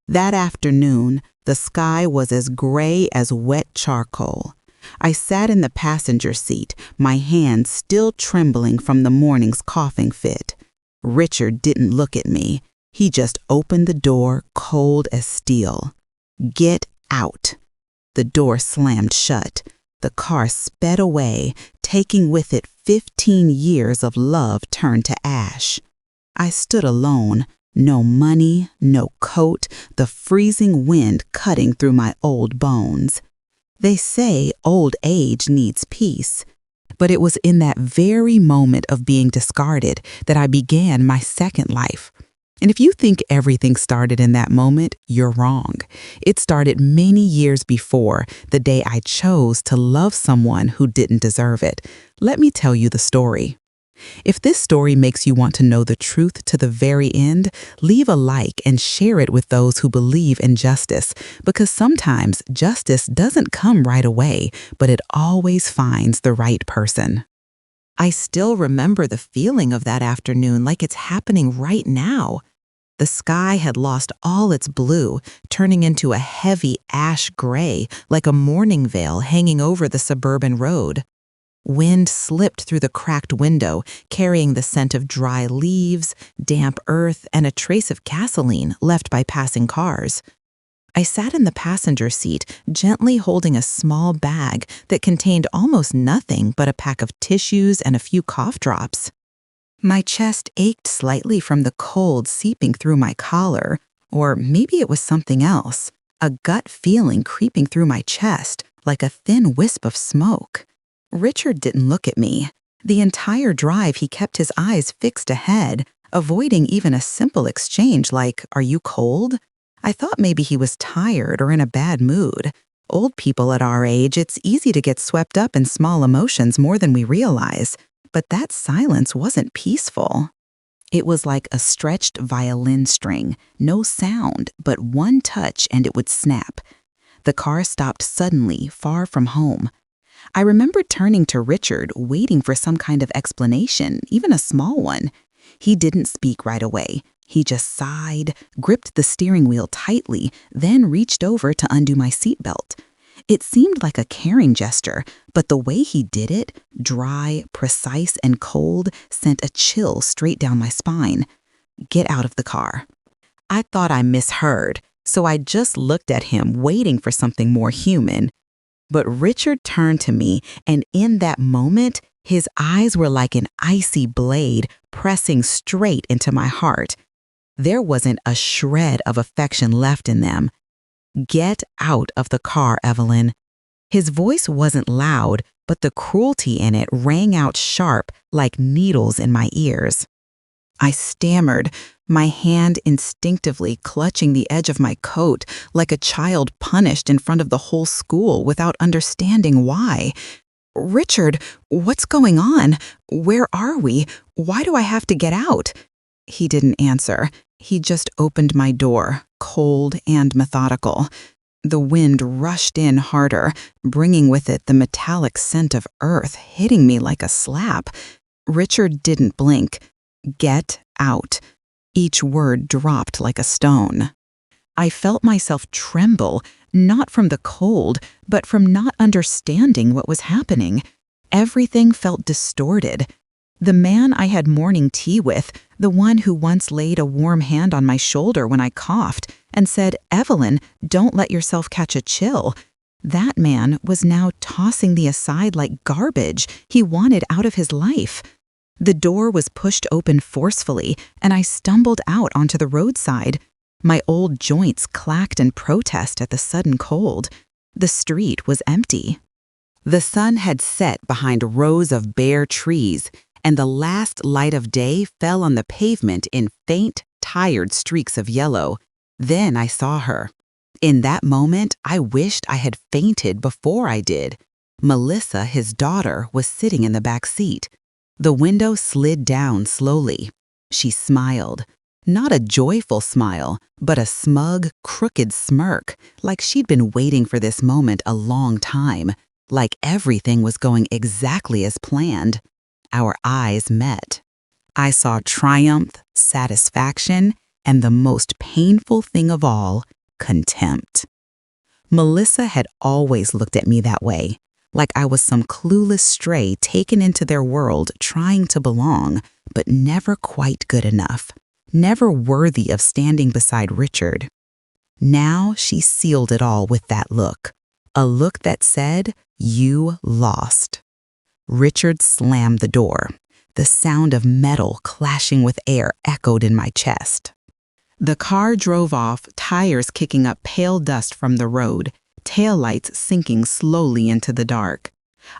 That afternoon, the sky was as gray as wet charcoal. I sat in the passenger seat, my hands still trembling from the morning's coughing fit. Richard didn't look at me. He just opened the door, cold as steel. "Get out." The door slammed shut. The car sped away, taking with it 15 years of love turned to ash. I stood alone. No money, no coat, the freezing wind cutting through my old bones. They say old age needs peace, but it was in that very moment of being discarded that I began my second life. And if you think everything started in that moment, you're wrong. It started many years before, the day I chose to love someone who didn't deserve it. Let me tell you the story. If this story makes you want to know the truth to the very end, leave a like and share it with those who believe in justice, because sometimes justice doesn't come right away, but it always finds the right person. I still remember the feeling of that afternoon like it's happening right now. The sky had lost all its blue, turning into a heavy ash gray like a mourning veil hanging over the suburban road. Wind slipped through the cracked window, carrying the scent of dry leaves, damp earth, and a trace of gasoline left by passing cars. I sat in the passenger seat, gently holding a small bag that contained almost nothing but a pack of tissues and a few cough drops. My chest ached slightly from the cold seeping through my collar, or maybe it was something else, a gut feeling creeping through my chest like a thin wisp of smoke. Richard didn't look at me. The entire drive he kept his eyes fixed ahead, avoiding even a simple exchange like, "Are you cold?" I thought maybe he was tired or in a bad mood. Old people at our age, it's easy to get swept up in small emotions more than we realize, but that silence wasn't peaceful. It was like a stretched violin string, no sound, but one touch and it would snap. The car stopped suddenly, far from home. I remembered turning to Richard, waiting for some kind of explanation, even a small one. He didn't speak right away. He just sighed, gripped the steering wheel tightly, then reached over to undo my seatbelt. It seemed like a caring gesture, but the way he did it, dry, precise, and cold, sent a chill straight down my spine. "Get out of the car." I thought I misheard, so I just looked at him, waiting for something more human. But Richard turned to me, and in that moment, his eyes were like an icy blade pressing straight into my heart. There wasn't a shred of affection left in them. "Get out of the car, Evelyn." His voice wasn't loud, but the cruelty in it rang out sharp like needles in my ears. I stammered, my hand instinctively clutching the edge of my coat like a child punished in front of the whole school without understanding why. "Richard, what's going on? Where are we? Why do I have to get out?" He didn't answer. He just opened my door, cold and methodical. The wind rushed in harder, bringing with it the metallic scent of earth, hitting me like a slap. Richard didn't blink. "Get out." Each word dropped like a stone. I felt myself tremble, not from the cold, but from not understanding what was happening. Everything felt distorted. The man I had morning tea with, the one who once laid a warm hand on my shoulder when I coughed and said, "Evelyn, don't let yourself catch a chill," that man was now tossing me aside like garbage he wanted out of his life. The door was pushed open forcefully, and I stumbled out onto the roadside. My old joints clacked in protest at the sudden cold. The street was empty. The sun had set behind rows of bare trees, and the last light of day fell on the pavement in faint, tired streaks of yellow. Then I saw her. In that moment, I wished I had fainted before I did. Melissa, his daughter, was sitting in the back seat. The window slid down slowly. She smiled. Not a joyful smile, but a smug, crooked smirk, like she'd been waiting for this moment a long time, like everything was going exactly as planned. Our eyes met. I saw triumph, satisfaction, and the most painful thing of all, contempt. Melissa had always looked at me that way, like I was some clueless stray taken into their world trying to belong, but never quite good enough, never worthy of standing beside Richard. Now she sealed it all with that look, a look that said, "You lost." Richard slammed the door. The sound of metal clashing with air echoed in my chest. The car drove off, tires kicking up pale dust from the road, taillights sinking slowly into the dark.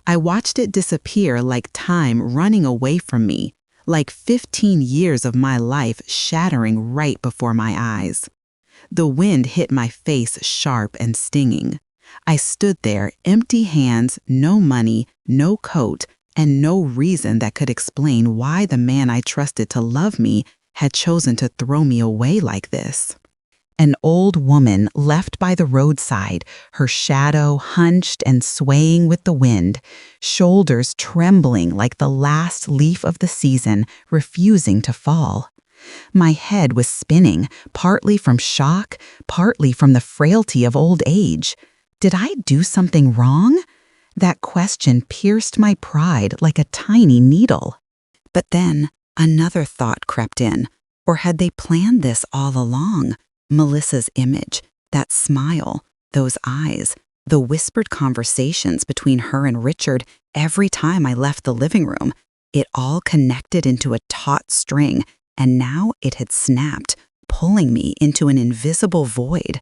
I watched it disappear like time running away from me, like 15 years of my life shattering right before my eyes. The wind hit my face sharp and stinging. I stood there, empty hands, no money, no coat, and no reason that could explain why the man I trusted to love me had chosen to throw me away like this. An old woman left by the roadside, her shadow hunched and swaying with the wind, shoulders trembling like the last leaf of the season, refusing to fall. My head was spinning, partly from shock, partly from the frailty of old age. Did I do something wrong? That question pierced my pride like a tiny needle. But then another thought crept in. Or had they planned this all along? Melissa's image, that smile, those eyes, the whispered conversations between her and Richard every time I left the living room. It all connected into a taut string, and now it had snapped, pulling me into an invisible void.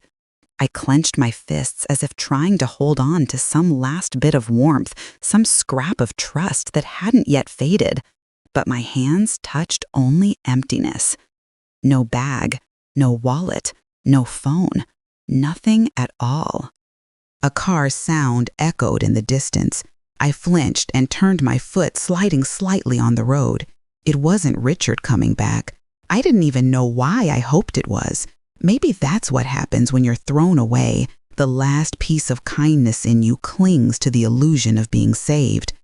I clenched my fists as if trying to hold on to some last bit of warmth, some scrap of trust that hadn't yet faded. But my hands touched only emptiness. No bag, no wallet, no phone, nothing at all. A car's sound echoed in the distance. I flinched and turned my foot, sliding slightly on the road. It wasn't Richard coming back. I didn't even know why I hoped it was. Maybe that's what happens when you're thrown away. The last piece of kindness in you clings to the illusion of being saved.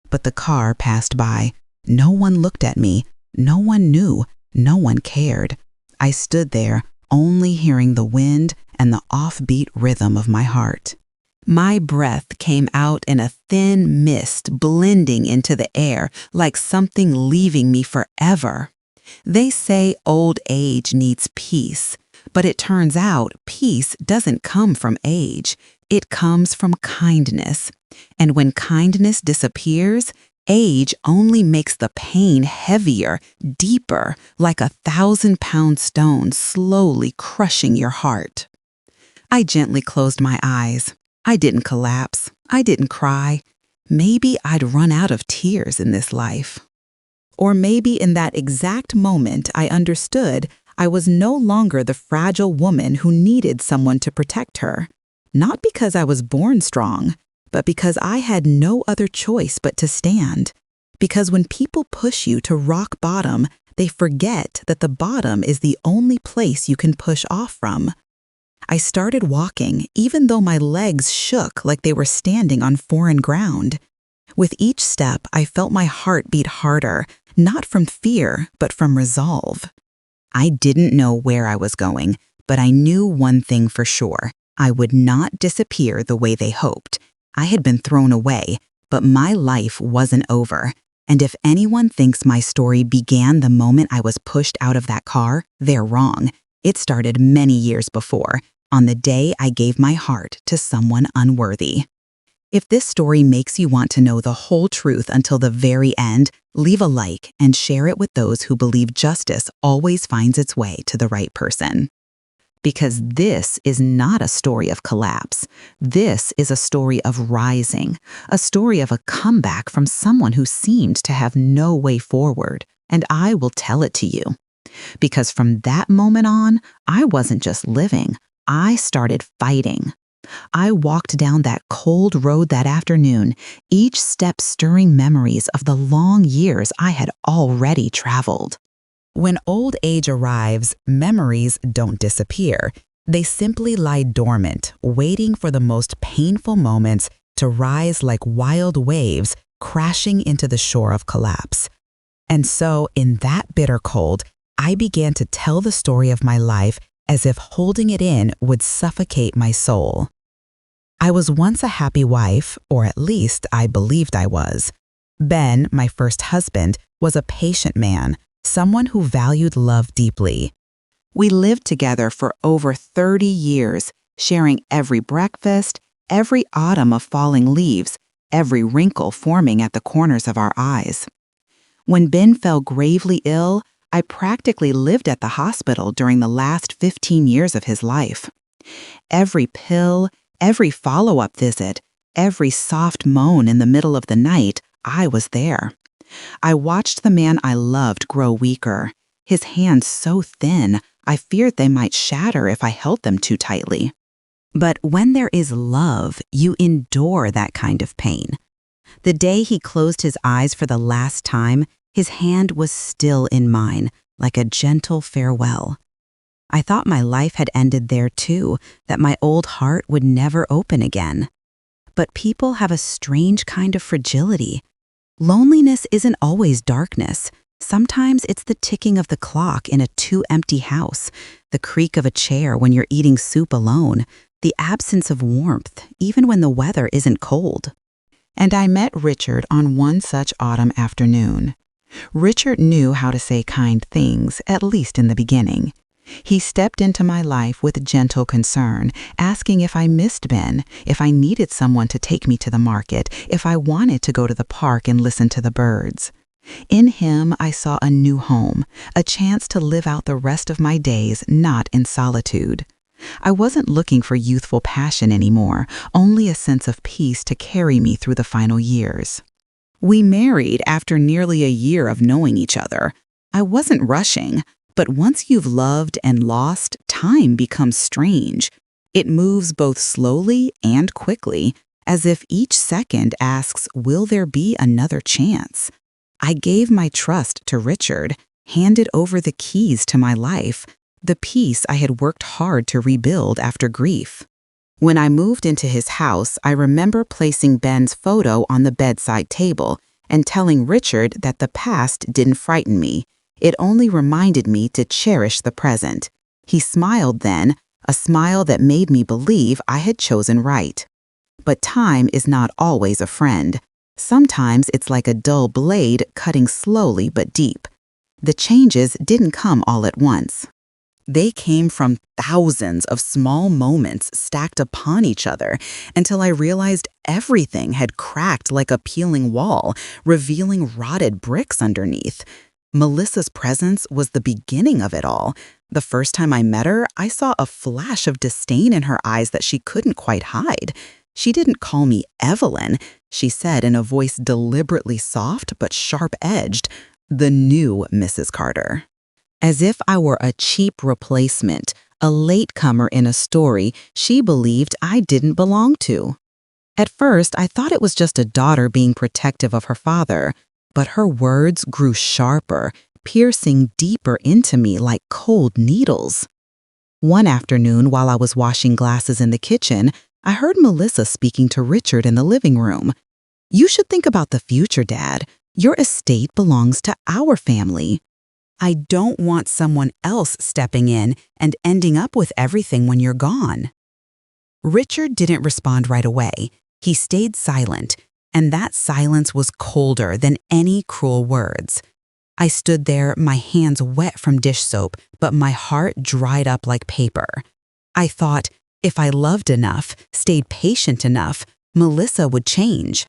But the car passed by. No one looked at me. No one knew. No one cared. I stood there, only hearing the wind and the offbeat rhythm of my heart. My breath came out in a thin mist blending into the air like something leaving me forever. They say old age needs peace, but it turns out peace doesn't come from age. It comes from kindness. And when kindness disappears, age only makes the pain heavier, deeper, like a 1,000-pound stone slowly crushing your heart. I gently closed my eyes. I didn't collapse. I didn't cry. Maybe I'd run out of tears in this life. Or maybe in that exact moment I understood I was no longer the fragile woman who needed someone to protect her. Not because I was born strong, but because I had no other choice but to stand. Because when people push you to rock bottom, they forget that the bottom is the only place you can push off from. I started walking, even though my legs shook like they were standing on foreign ground. With each step, I felt my heart beat harder, not from fear, but from resolve. I didn't know where I was going, but I knew one thing for sure. I would not disappear the way they hoped. I had been thrown away, but my life wasn't over. And if anyone thinks my story began the moment I was pushed out of that car, they're wrong. It started many years before, on the day I gave my heart to someone unworthy. If this story makes you want to know the whole truth until the very end, leave a like and share it with those who believe justice always finds its way to the right person. Because this is not a story of collapse. This is a story of rising, a story of a comeback from someone who seemed to have no way forward, and I will tell it to you. Because from that moment on, I wasn't just living, I started fighting. I walked down that cold road that afternoon, each step stirring memories of the long years I had already traveled. When old age arrives, memories don't disappear. They simply lie dormant, waiting for the most painful moments to rise like wild waves crashing into the shore of collapse. And so, in that bitter cold, I began to tell the story of my life as if holding it in would suffocate my soul. I was once a happy wife, or at least I believed I was. Ben, my first husband, was a patient man, someone who valued love deeply. We lived together for over 30 years, sharing every breakfast, every autumn of falling leaves, every wrinkle forming at the corners of our eyes. When Ben fell gravely ill, I practically lived at the hospital during the last 15 years of his life. Every pill, every follow-up visit, every soft moan in the middle of the night, I was there. I watched the man I loved grow weaker, his hands so thin, I feared they might shatter if I held them too tightly. But when there is love, you endure that kind of pain. The day he closed his eyes for the last time, his hand was still in mine, like a gentle farewell. I thought my life had ended there too, that my old heart would never open again. But people have a strange kind of fragility. Loneliness isn't always darkness. Sometimes it's the ticking of the clock in a too-empty house, the creak of a chair when you're eating soup alone, the absence of warmth, even when the weather isn't cold. And I met Richard on one such autumn afternoon. Richard knew how to say kind things, at least in the beginning. He stepped into my life with gentle concern, asking if I missed Ben, if I needed someone to take me to the market, if I wanted to go to the park and listen to the birds. In him, I saw a new home, a chance to live out the rest of my days not in solitude. I wasn't looking for youthful passion anymore, only a sense of peace to carry me through the final years. We married after nearly a year of knowing each other. I wasn't rushing, but once you've loved and lost, time becomes strange. It moves both slowly and quickly, as if each second asks, will there be another chance? I gave my trust to Richard, handed over the keys to my life, the peace I had worked hard to rebuild after grief. When I moved into his house, I remember placing Ben's photo on the bedside table and telling Richard that the past didn't frighten me. It only reminded me to cherish the present. He smiled then, a smile that made me believe I had chosen right. But time is not always a friend. Sometimes it's like a dull blade cutting slowly but deep. The changes didn't come all at once. They came from thousands of small moments stacked upon each other until I realized everything had cracked like a peeling wall, revealing rotted bricks underneath. Melissa's presence was the beginning of it all. The first time I met her, I saw a flash of disdain in her eyes that she couldn't quite hide. She didn't call me Evelyn. She said in a voice deliberately soft but sharp-edged, "The new Mrs. Carter." As if I were a cheap replacement, a latecomer in a story she believed I didn't belong to. At first, I thought it was just a daughter being protective of her father, but her words grew sharper, piercing deeper into me like cold needles. One afternoon, while I was washing glasses in the kitchen, I heard Melissa speaking to Richard in the living room. "You should think about the future, Dad. Your estate belongs to our family. I don't want someone else stepping in and ending up with everything when you're gone." Richard didn't respond right away. He stayed silent, and that silence was colder than any cruel words. I stood there, my hands wet from dish soap, but my heart dried up like paper. I thought, if I loved enough, stayed patient enough, Melissa would change.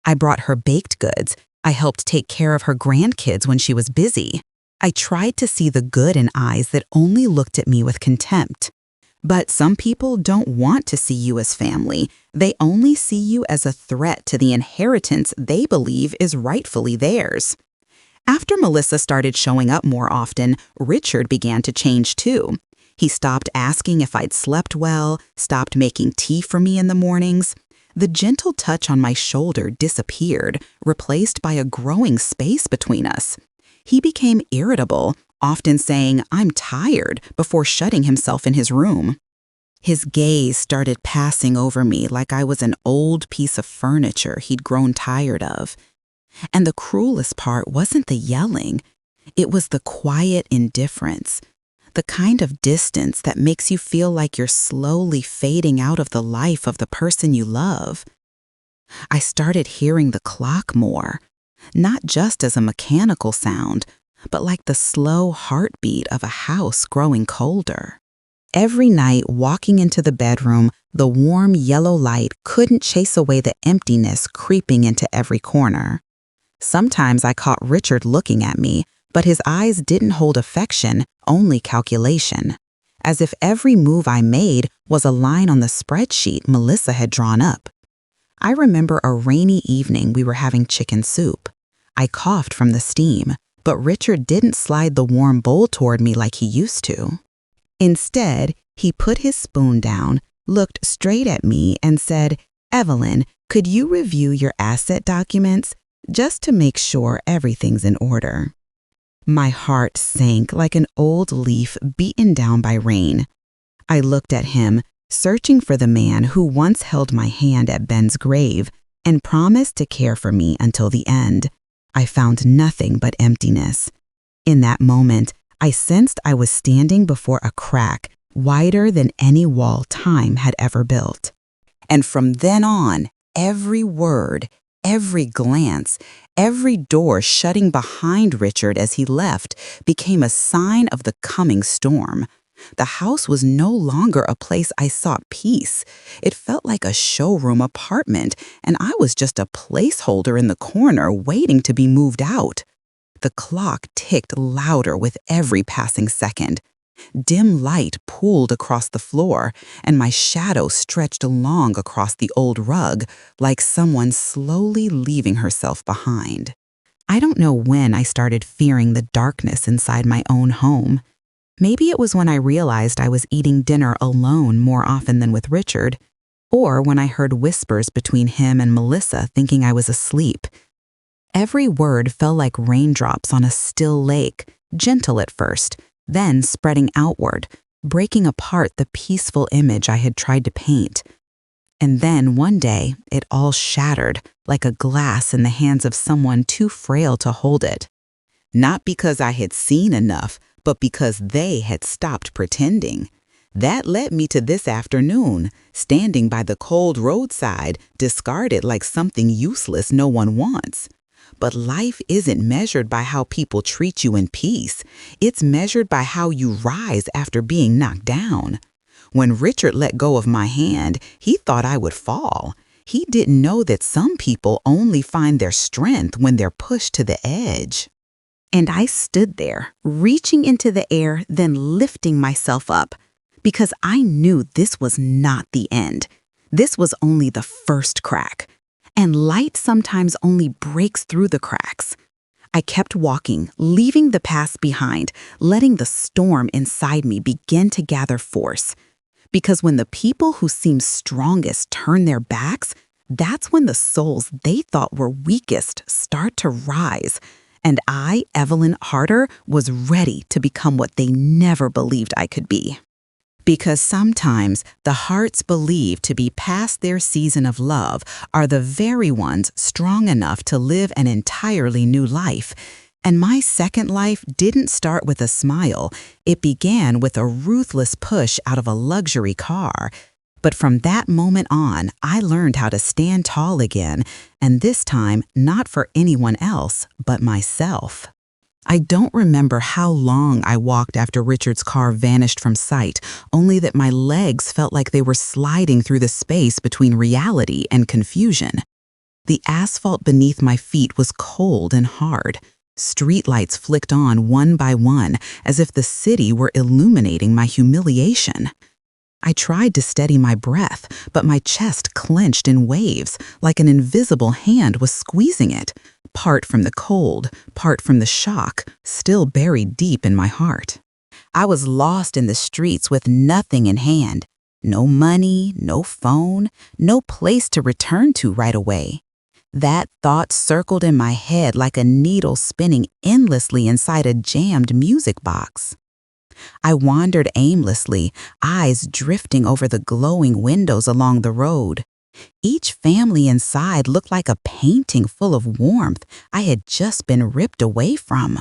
I brought her baked goods. I helped take care of her grandkids when she was busy. I tried to see the good in eyes that only looked at me with contempt. But some people don't want to see you as family. They only see you as a threat to the inheritance they believe is rightfully theirs. After Melissa started showing up more often, Richard began to change too. He stopped asking if I'd slept well, stopped making tea for me in the mornings. The gentle touch on my shoulder disappeared, replaced by a growing space between us. He became irritable, often saying, "I'm tired," before shutting himself in his room. His gaze started passing over me like I was an old piece of furniture he'd grown tired of. And the cruelest part wasn't the yelling. It was the quiet indifference. The kind of distance that makes you feel like you're slowly fading out of the life of the person you love. I started hearing the clock more, not just as a mechanical sound, but like the slow heartbeat of a house growing colder. Every night, walking into the bedroom, the warm yellow light couldn't chase away the emptiness creeping into every corner. Sometimes I caught Richard looking at me, but his eyes didn't hold affection, only calculation, as if every move I made was a line on the spreadsheet Melissa had drawn up. I remember a rainy evening we were having chicken soup. I coughed from the steam, but Richard didn't slide the warm bowl toward me like he used to. Instead, he put his spoon down, looked straight at me, and said, "Evelyn, could you review your asset documents just to make sure everything's in order?" My heart sank like an old leaf beaten down by rain. I looked at him, searching for the man who once held my hand at Ben's grave and promised to care for me until the end. I found nothing but emptiness. In that moment, I sensed I was standing before a crack wider than any wall time had ever built. And from then on, every word, every glance, every door shutting behind Richard as he left became a sign of the coming storm. The house was no longer a place I sought peace. It felt like a showroom apartment, and I was just a placeholder in the corner waiting to be moved out. The clock ticked louder with every passing second. Dim light pooled across the floor, and my shadow stretched along across the old rug, like someone slowly leaving herself behind. I don't know when I started fearing the darkness inside my own home. Maybe it was when I realized I was eating dinner alone more often than with Richard, or when I heard whispers between him and Melissa thinking I was asleep. Every word fell like raindrops on a still lake, gentle at first, then spreading outward, breaking apart the peaceful image I had tried to paint. And then one day, it all shattered, like a glass in the hands of someone too frail to hold it. Not because I had seen enough, but because they had stopped pretending. That led me to this afternoon, standing by the cold roadside, discarded like something useless no one wants. But life isn't measured by how people treat you in peace. It's measured by how you rise after being knocked down. When Richard let go of my hand, he thought I would fall. He didn't know that some people only find their strength when they're pushed to the edge. And I stood there, reaching into the air, then lifting myself up, because I knew this was not the end. This was only the first crack. And light sometimes only breaks through the cracks. I kept walking, leaving the past behind, letting the storm inside me begin to gather force. Because when the people who seem strongest turn their backs, that's when the souls they thought were weakest start to rise. And I, Evelyn Harder, was ready to become what they never believed I could be. Because sometimes the hearts believed to be past their season of love are the very ones strong enough to live an entirely new life. And my second life didn't start with a smile. It began with a ruthless push out of a luxury car. But from that moment on, I learned how to stand tall again, and this time not for anyone else but myself. I don't remember how long I walked after Richard's car vanished from sight, only that my legs felt like they were sliding through the space between reality and confusion. The asphalt beneath my feet was cold and hard. Streetlights flicked on one by one, as if the city were illuminating my humiliation. I tried to steady my breath, but my chest clenched in waves, like an invisible hand was squeezing it, part from the cold, part from the shock, still buried deep in my heart. I was lost in the streets with nothing in hand. No money, no phone, no place to return to right away. That thought circled in my head like a needle spinning endlessly inside a jammed music box. I wandered aimlessly, eyes drifting over the glowing windows along the road. Each family inside looked like a painting full of warmth I had just been ripped away from.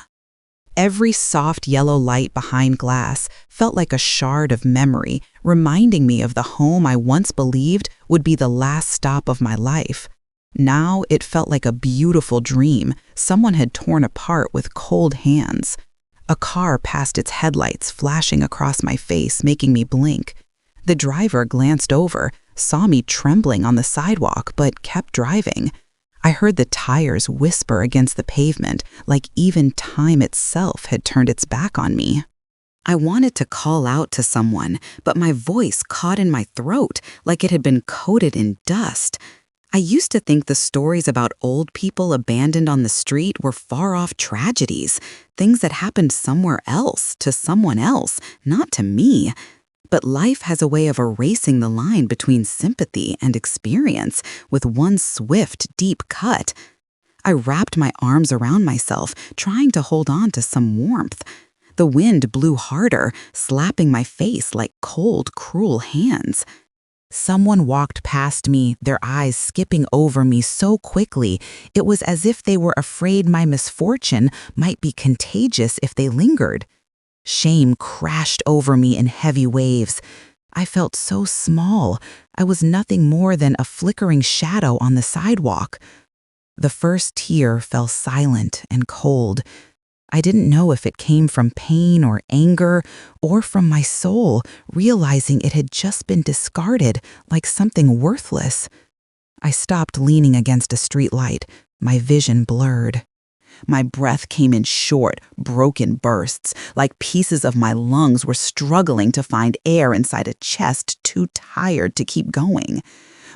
Every soft yellow light behind glass felt like a shard of memory, reminding me of the home I once believed would be the last stop of my life. Now it felt like a beautiful dream someone had torn apart with cold hands. A car passed its headlights flashing across my face, making me blink. The driver glanced over, saw me trembling on the sidewalk, but kept driving. I heard the tires whisper against the pavement, like even time itself had turned its back on me. I wanted to call out to someone, but my voice caught in my throat like it had been coated in dust. I used to think the stories about old people abandoned on the street were far-off tragedies, things that happened somewhere else, to someone else, not to me. But life has a way of erasing the line between sympathy and experience with one swift, deep cut. I wrapped my arms around myself, trying to hold on to some warmth. The wind blew harder, slapping my face like cold, cruel hands. Someone walked past me, their eyes skipping over me so quickly, it was as if they were afraid my misfortune might be contagious if they lingered. Shame crashed over me in heavy waves. I felt so small. I was nothing more than a flickering shadow on the sidewalk. The first tear fell silent and cold. I didn't know if it came from pain or anger or from my soul, realizing it had just been discarded like something worthless. I stopped leaning against a streetlight, my vision blurred. My breath came in short, broken bursts, like pieces of my lungs were struggling to find air inside a chest too tired to keep going.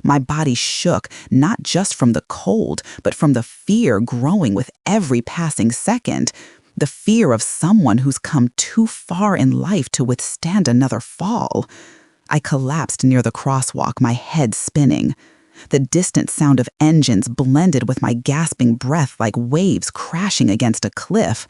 My body shook, not just from the cold, but from the fear growing with every passing second. The fear of someone who's come too far in life to withstand another fall. I collapsed near the crosswalk, my head spinning. The distant sound of engines blended with my gasping breath like waves crashing against a cliff.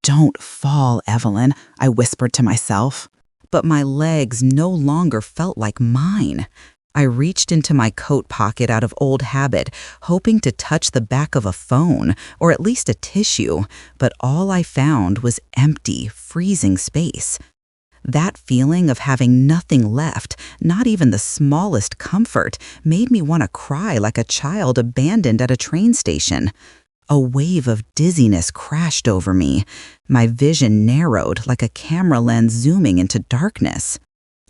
"Don't fall, Evelyn," I whispered to myself. But my legs no longer felt like mine. I reached into my coat pocket out of old habit, hoping to touch the back of a phone or at least a tissue, but all I found was empty, freezing space. That feeling of having nothing left, not even the smallest comfort, made me want to cry like a child abandoned at a train station. A wave of dizziness crashed over me. My vision narrowed like a camera lens zooming into darkness.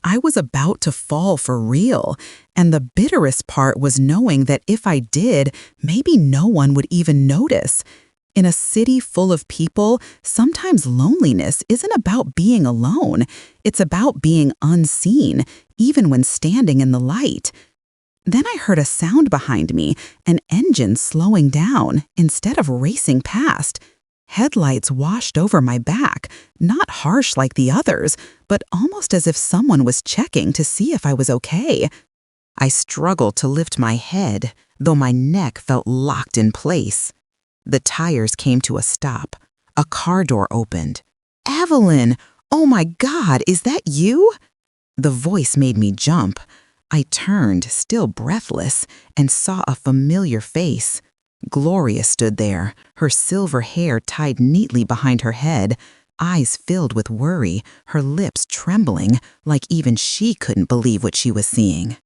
I was about to fall for real, and the bitterest part was knowing that if I did, maybe no one would even notice. In a city full of people, sometimes loneliness isn't about being alone. It's about being unseen, even when standing in the light. Then I heard a sound behind me, an engine slowing down instead of racing past. Headlights washed over my back, not harsh like the others, but almost as if someone was checking to see if I was okay. I struggled to lift my head, though my neck felt locked in place. The tires came to a stop. A car door opened. "Evelyn! Oh my God, is that you?" The voice made me jump. I turned, still breathless, and saw a familiar face. Gloria stood there, her silver hair tied neatly behind her head, eyes filled with worry, her lips trembling, like even she couldn't believe what she was seeing.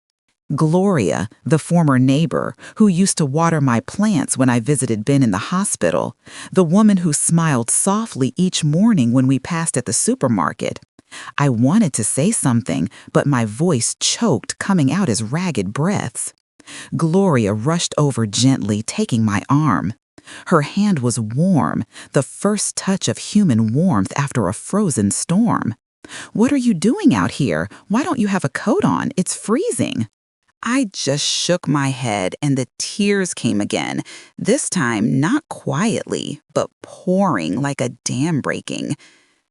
Gloria, the former neighbor, who used to water my plants when I visited Ben in the hospital, the woman who smiled softly each morning when we passed at the supermarket. I wanted to say something, but my voice choked, coming out as ragged breaths. Gloria rushed over gently, taking my arm. Her hand was warm, the first touch of human warmth after a frozen storm. "What are you doing out here? Why don't you have a coat on? It's freezing." I just shook my head and the tears came again, this time not quietly, but pouring like a dam breaking.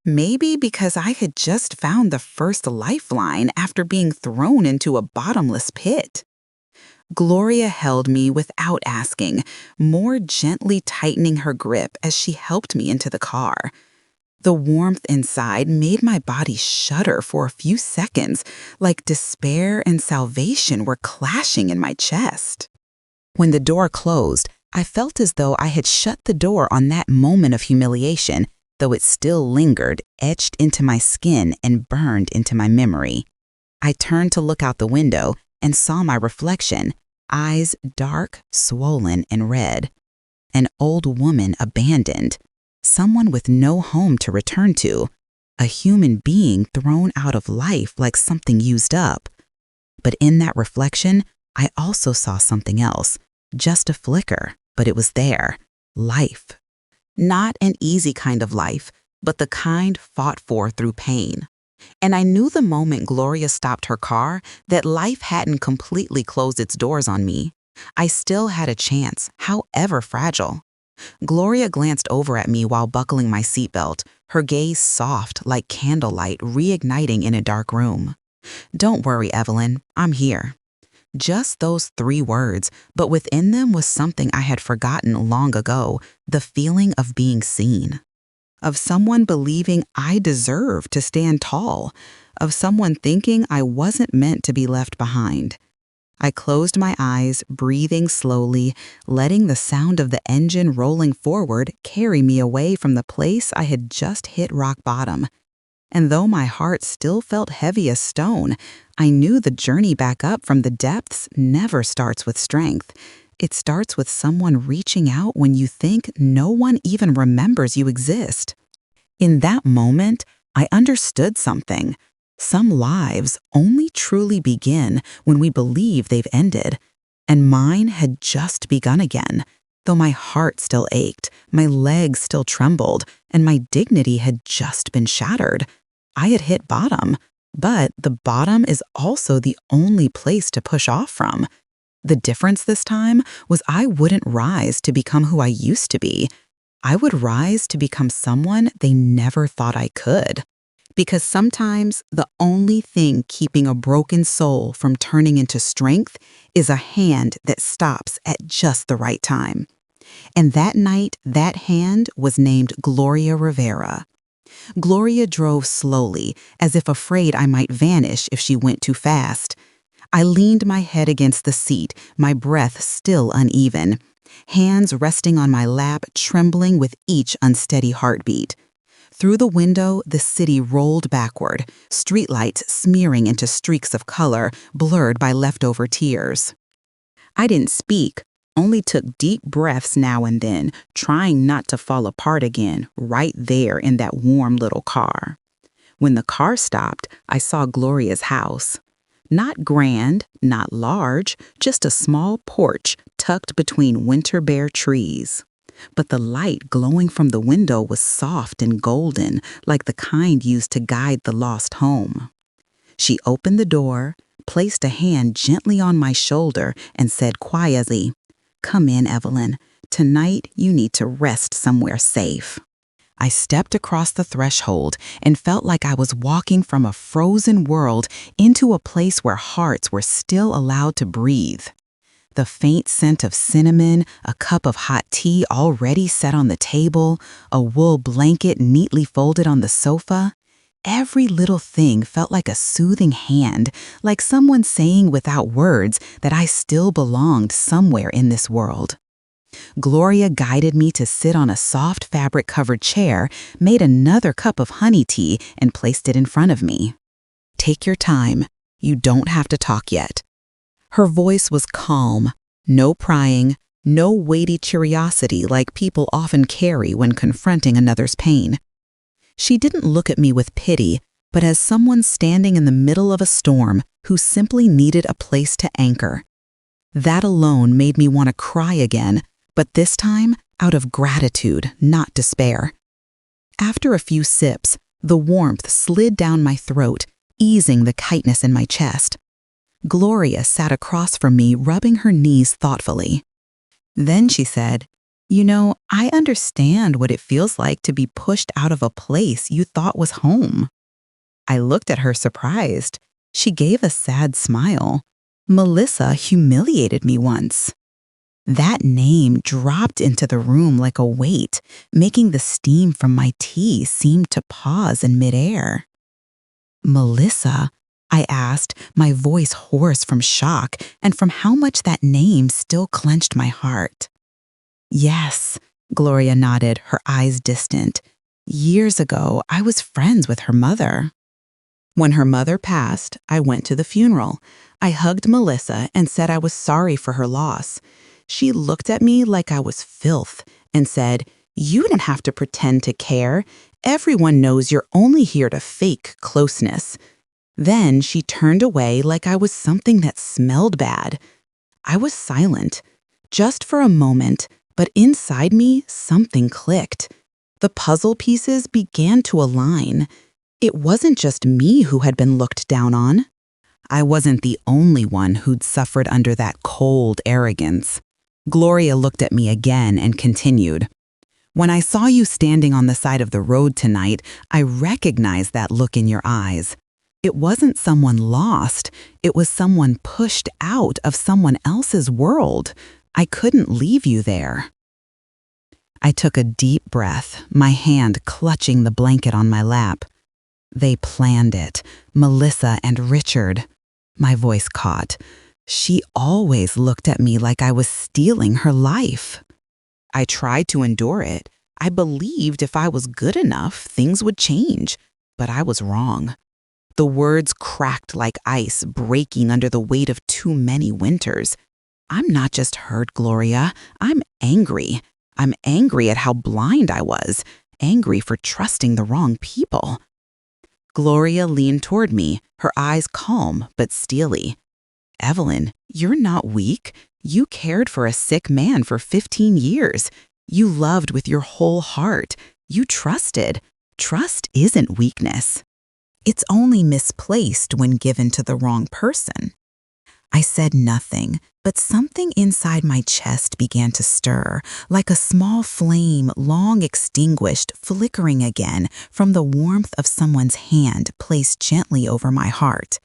Maybe because I had just found the first lifeline after being thrown into a bottomless pit. Gloria held me without asking, more gently tightening her grip as she helped me into the car. The warmth inside made my body shudder for a few seconds, like despair and salvation were clashing in my chest. When the door closed, I felt as though I had shut the door on that moment of humiliation, though it still lingered, etched into my skin and burned into my memory. I turned to look out the window and saw my reflection, eyes dark, swollen, and red. An old woman abandoned, someone with no home to return to, a human being thrown out of life like something used up. But in that reflection, I also saw something else, just a flicker, but it was there, life. Not an easy kind of life, but the kind fought for through pain. And I knew the moment Gloria stopped her car that life hadn't completely closed its doors on me. I still had a chance, however fragile. Gloria glanced over at me while buckling my seatbelt, her gaze soft like candlelight reigniting in a dark room. "Don't worry, Evelyn, I'm here." Just those 3 words, but within them was something I had forgotten long ago, the feeling of being seen. Of someone believing I deserved to stand tall, of someone thinking I wasn't meant to be left behind. I closed my eyes, breathing slowly, letting the sound of the engine rolling forward carry me away from the place I had just hit rock bottom. And though my heart still felt heavy as stone, I knew the journey back up from the depths never starts with strength. It starts with someone reaching out when you think no one even remembers you exist. In that moment, I understood something. Some lives only truly begin when we believe they've ended. And mine had just begun again. Though my heart still ached, my legs still trembled, and my dignity had just been shattered. I had hit bottom, but the bottom is also the only place to push off from. The difference this time was I wouldn't rise to become who I used to be. I would rise to become someone they never thought I could. Because sometimes the only thing keeping a broken soul from turning into strength is a hand that stops at just the right time. And that night, that hand was named Gloria Rivera. Gloria drove slowly, as if afraid I might vanish if she went too fast. I leaned my head against the seat, my breath still uneven, hands resting on my lap, trembling with each unsteady heartbeat. Through the window, the city rolled backward, streetlights smearing into streaks of color, blurred by leftover tears. I didn't speak, only took deep breaths now and then, trying not to fall apart again, right there in that warm little car. When the car stopped, I saw Gloria's house. Not grand, not large, just a small porch tucked between winter bare trees. But the light glowing from the window was soft and golden, like the kind used to guide the lost home. She opened the door, placed a hand gently on my shoulder, and said quietly, "Come in, Evelyn. Tonight you need to rest somewhere safe." I stepped across the threshold and felt like I was walking from a frozen world into a place where hearts were still allowed to breathe. The faint scent of cinnamon, a cup of hot tea already set on the table, a wool blanket neatly folded on the sofa. Every little thing felt like a soothing hand, like someone saying without words that I still belonged somewhere in this world. Gloria guided me to sit on a soft fabric-covered chair, made another cup of honey tea, and placed it in front of me. "Take your time. You don't have to talk yet." Her voice was calm, no prying, no weighty curiosity like people often carry when confronting another's pain. She didn't look at me with pity, but as someone standing in the middle of a storm who simply needed a place to anchor. That alone made me want to cry again, but this time out of gratitude, not despair. After a few sips, the warmth slid down my throat, easing the tightness in my chest. Gloria sat across from me, rubbing her knees thoughtfully. Then she said, "You know, I understand what it feels like to be pushed out of a place you thought was home." I looked at her surprised. She gave a sad smile. "Melissa humiliated me once." That name dropped into the room like a weight, making the steam from my tea seem to pause in midair. "Melissa?" I asked, my voice hoarse from shock and from how much that name still clenched my heart. "Yes," Gloria nodded, her eyes distant. Years ago, I was friends with her mother. When her mother passed, I went to the funeral. I hugged Melissa and said I was sorry for her loss. She looked at me like I was filth and said, "You don't have to pretend to care. Everyone knows you're only here to fake closeness." Then she turned away like I was something that smelled bad. I was silent, just for a moment, but inside me, something clicked. The puzzle pieces began to align. It wasn't just me who had been looked down on. I wasn't the only one who'd suffered under that cold arrogance. Gloria looked at me again and continued. "When I saw you standing on the side of the road tonight, I recognized that look in your eyes. It wasn't someone lost, it was someone pushed out of someone else's world. I couldn't leave you there." I took a deep breath, my hand clutching the blanket on my lap. They planned it, Melissa and Richard. My voice caught. She always looked at me like I was stealing her life. I tried to endure it. I believed if I was good enough, things would change. But I was wrong. The words cracked like ice, breaking under the weight of too many winters. I'm not just hurt, Gloria. I'm angry. I'm angry at how blind I was, angry for trusting the wrong people. Gloria leaned toward me, her eyes calm but steely. "Evelyn, you're not weak. You cared for a sick man for 15 years. You loved with your whole heart. You trusted. Trust isn't weakness. It's only misplaced when given to the wrong person." I said nothing, but something inside my chest began to stir, like a small flame long extinguished, flickering again from the warmth of someone's hand placed gently over my heart.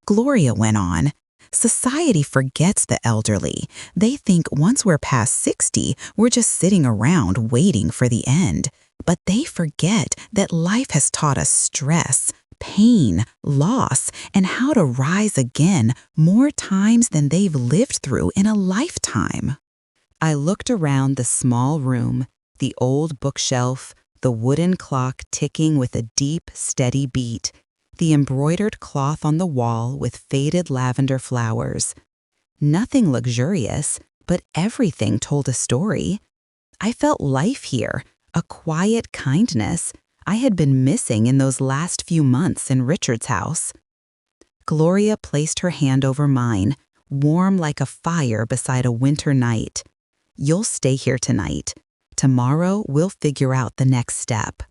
Gloria went on. "Society forgets the elderly. They think once we're past 60, we're just sitting around waiting for the end. But they forget that life has taught us stress, pain, loss, and how to rise again more times than they've lived through in a lifetime." I looked around the small room, the old bookshelf, the wooden clock ticking with a deep, steady beat, the embroidered cloth on the wall with faded lavender flowers. Nothing luxurious, but everything told a story. I felt life here, a quiet kindness I had been missing in those last few months in Richard's house. Gloria placed her hand over mine, warm like a fire beside a winter night. "You'll stay here tonight. Tomorrow we'll figure out the next step.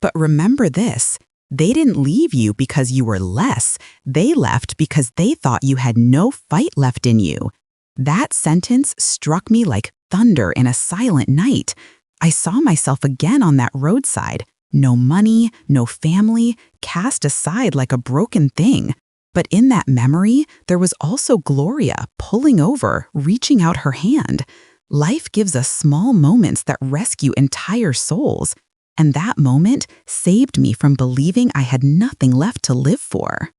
But remember this, they didn't leave you because you were less. They left because they thought you had no fight left in you." That sentence struck me like thunder in a silent night. I saw myself again on that roadside. No money, no family, cast aside like a broken thing. But in that memory, there was also Gloria pulling over, reaching out her hand. Life gives us small moments that rescue entire souls. And that moment saved me from believing I had nothing left to live for.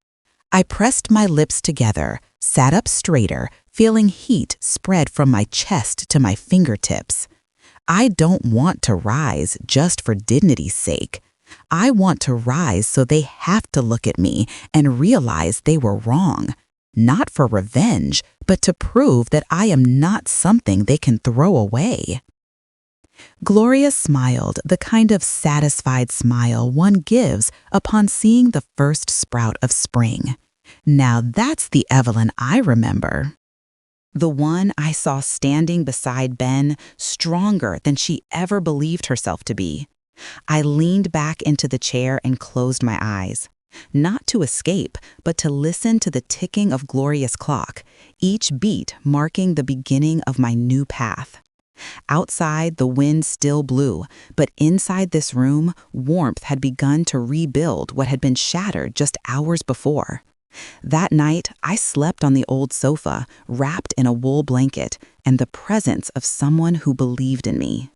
I pressed my lips together, sat up straighter, feeling heat spread from my chest to my fingertips. I don't want to rise just for dignity's sake. I want to rise so they have to look at me and realize they were wrong. Not for revenge, but to prove that I am not something they can throw away. Gloria smiled, the kind of satisfied smile one gives upon seeing the first sprout of spring. Now that's the Evelyn I remember. The one I saw standing beside Ben, stronger than she ever believed herself to be. I leaned back into the chair and closed my eyes. Not to escape, but to listen to the ticking of Gloria's clock, each beat marking the beginning of my new path. Outside, the wind still blew, but inside this room, warmth had begun to rebuild what had been shattered just hours before. That night, I slept on the old sofa, wrapped in a wool blanket, and the presence of someone who believed in me.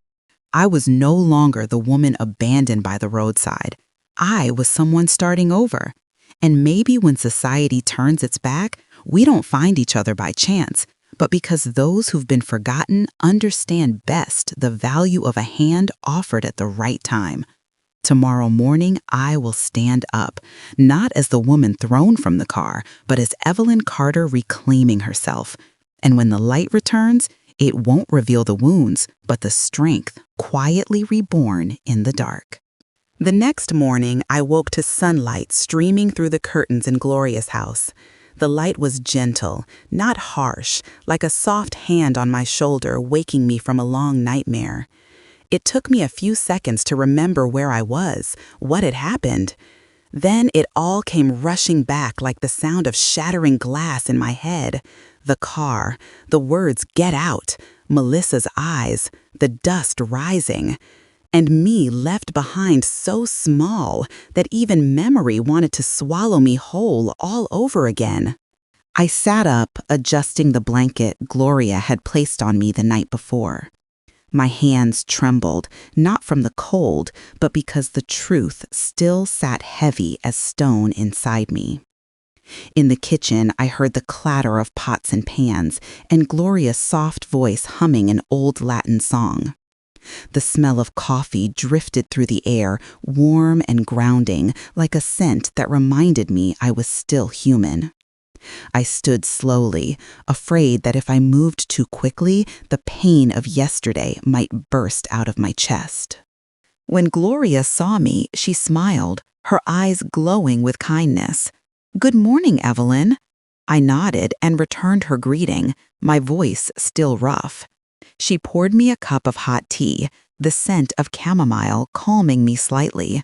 I was no longer the woman abandoned by the roadside. I was someone starting over. And maybe when society turns its back, we don't find each other by chance, but because those who've been forgotten understand best the value of a hand offered at the right time. Tomorrow morning, I will stand up, not as the woman thrown from the car, but as Evelyn Carter reclaiming herself. And when the light returns, it won't reveal the wounds, but the strength quietly reborn in the dark. The next morning, I woke to sunlight streaming through the curtains in Gloria's house. The light was gentle, not harsh, like a soft hand on my shoulder waking me from a long nightmare. It took me a few seconds to remember where I was, what had happened. Then it all came rushing back like the sound of shattering glass in my head. The car, the words "get out," Melissa's eyes, the dust rising. And me left behind so small that even memory wanted to swallow me whole all over again. I sat up, adjusting the blanket Gloria had placed on me the night before. My hands trembled, not from the cold, but because the truth still sat heavy as stone inside me. In the kitchen, I heard the clatter of pots and pans and Gloria's soft voice humming an old Latin song. The smell of coffee drifted through the air, warm and grounding, like a scent that reminded me I was still human. I stood slowly, afraid that if I moved too quickly, the pain of yesterday might burst out of my chest. When Gloria saw me, she smiled, her eyes glowing with kindness. "Good morning, Evelyn." I nodded and returned her greeting, my voice still rough. She poured me a cup of hot tea, the scent of chamomile calming me slightly.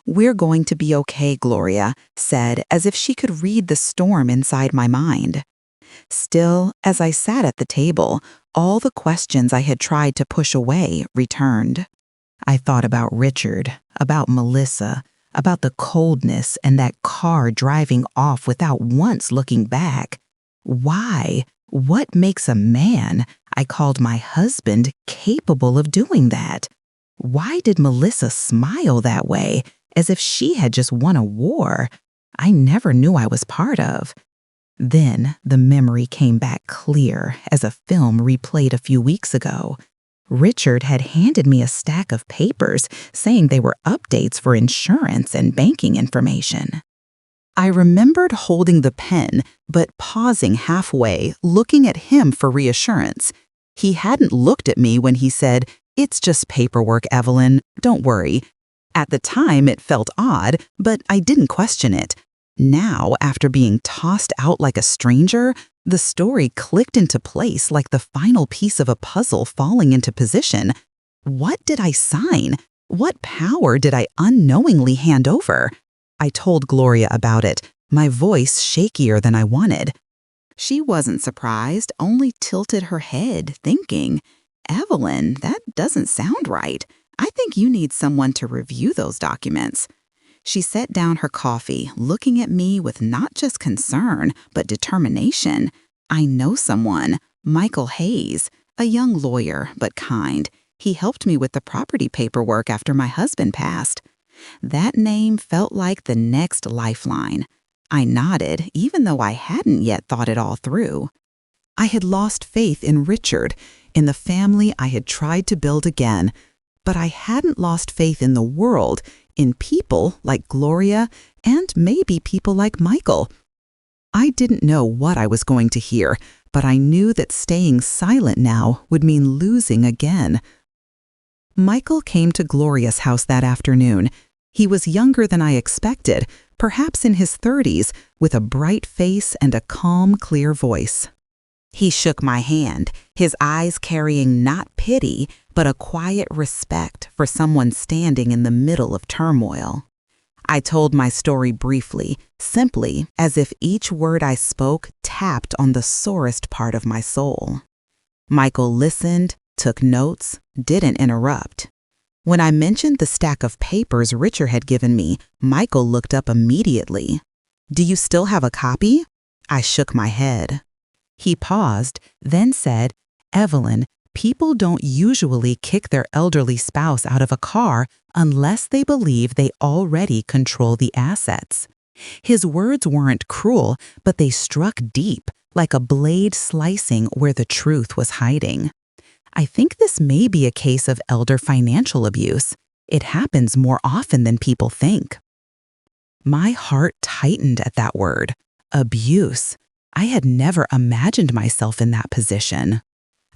"We're going to be okay," Gloria said, as if she could read the storm inside my mind. Still, as I sat at the table, all the questions I had tried to push away returned. I thought about Richard, about Melissa, about the coldness and that car driving off without once looking back. Why? What makes a man, I called my husband, capable of doing that? Why did Melissa smile that way, as if she had just won a war I never knew I was part of? Then the memory came back clear as a film replayed a few weeks ago. Richard had handed me a stack of papers saying they were updates for insurance and banking information. I remembered holding the pen, but pausing halfway, looking at him for reassurance. He hadn't looked at me when he said, "It's just paperwork, Evelyn, don't worry." At the time, it felt odd, but I didn't question it. Now, after being tossed out like a stranger, the story clicked into place like the final piece of a puzzle falling into position. What did I sign? What power did I unknowingly hand over? I told Gloria about it, my voice shakier than I wanted. She wasn't surprised, only tilted her head, thinking, "Evelyn, that doesn't sound right. I think you need someone to review those documents." She set down her coffee, looking at me with not just concern, but determination. "I know someone, Michael Hayes, a young lawyer, but kind. He helped me with the property paperwork after my husband passed." That name felt like the next lifeline. I nodded, even though I hadn't yet thought it all through. I had lost faith in Richard, in the family I had tried to build again, but I hadn't lost faith in the world, in people like Gloria, and maybe people like Michael. I didn't know what I was going to hear, but I knew that staying silent now would mean losing again. Michael came to Gloria's house that afternoon. He was younger than I expected, perhaps in his 30s, with a bright face and a calm, clear voice. He shook my hand, his eyes carrying not pity, but a quiet respect for someone standing in the middle of turmoil. I told my story briefly, simply, as if each word I spoke tapped on the sorest part of my soul. Michael listened, took notes, didn't interrupt. When I mentioned the stack of papers Richard had given me, Michael looked up immediately. "Do you still have a copy?" I shook my head. He paused, then said, "Evelyn, people don't usually kick their elderly spouse out of a car unless they believe they already control the assets." His words weren't cruel, but they struck deep, like a blade slicing where the truth was hiding. I think this may be a case of elder financial abuse. It happens more often than people think. My heart tightened at that word, abuse. I had never imagined myself in that position.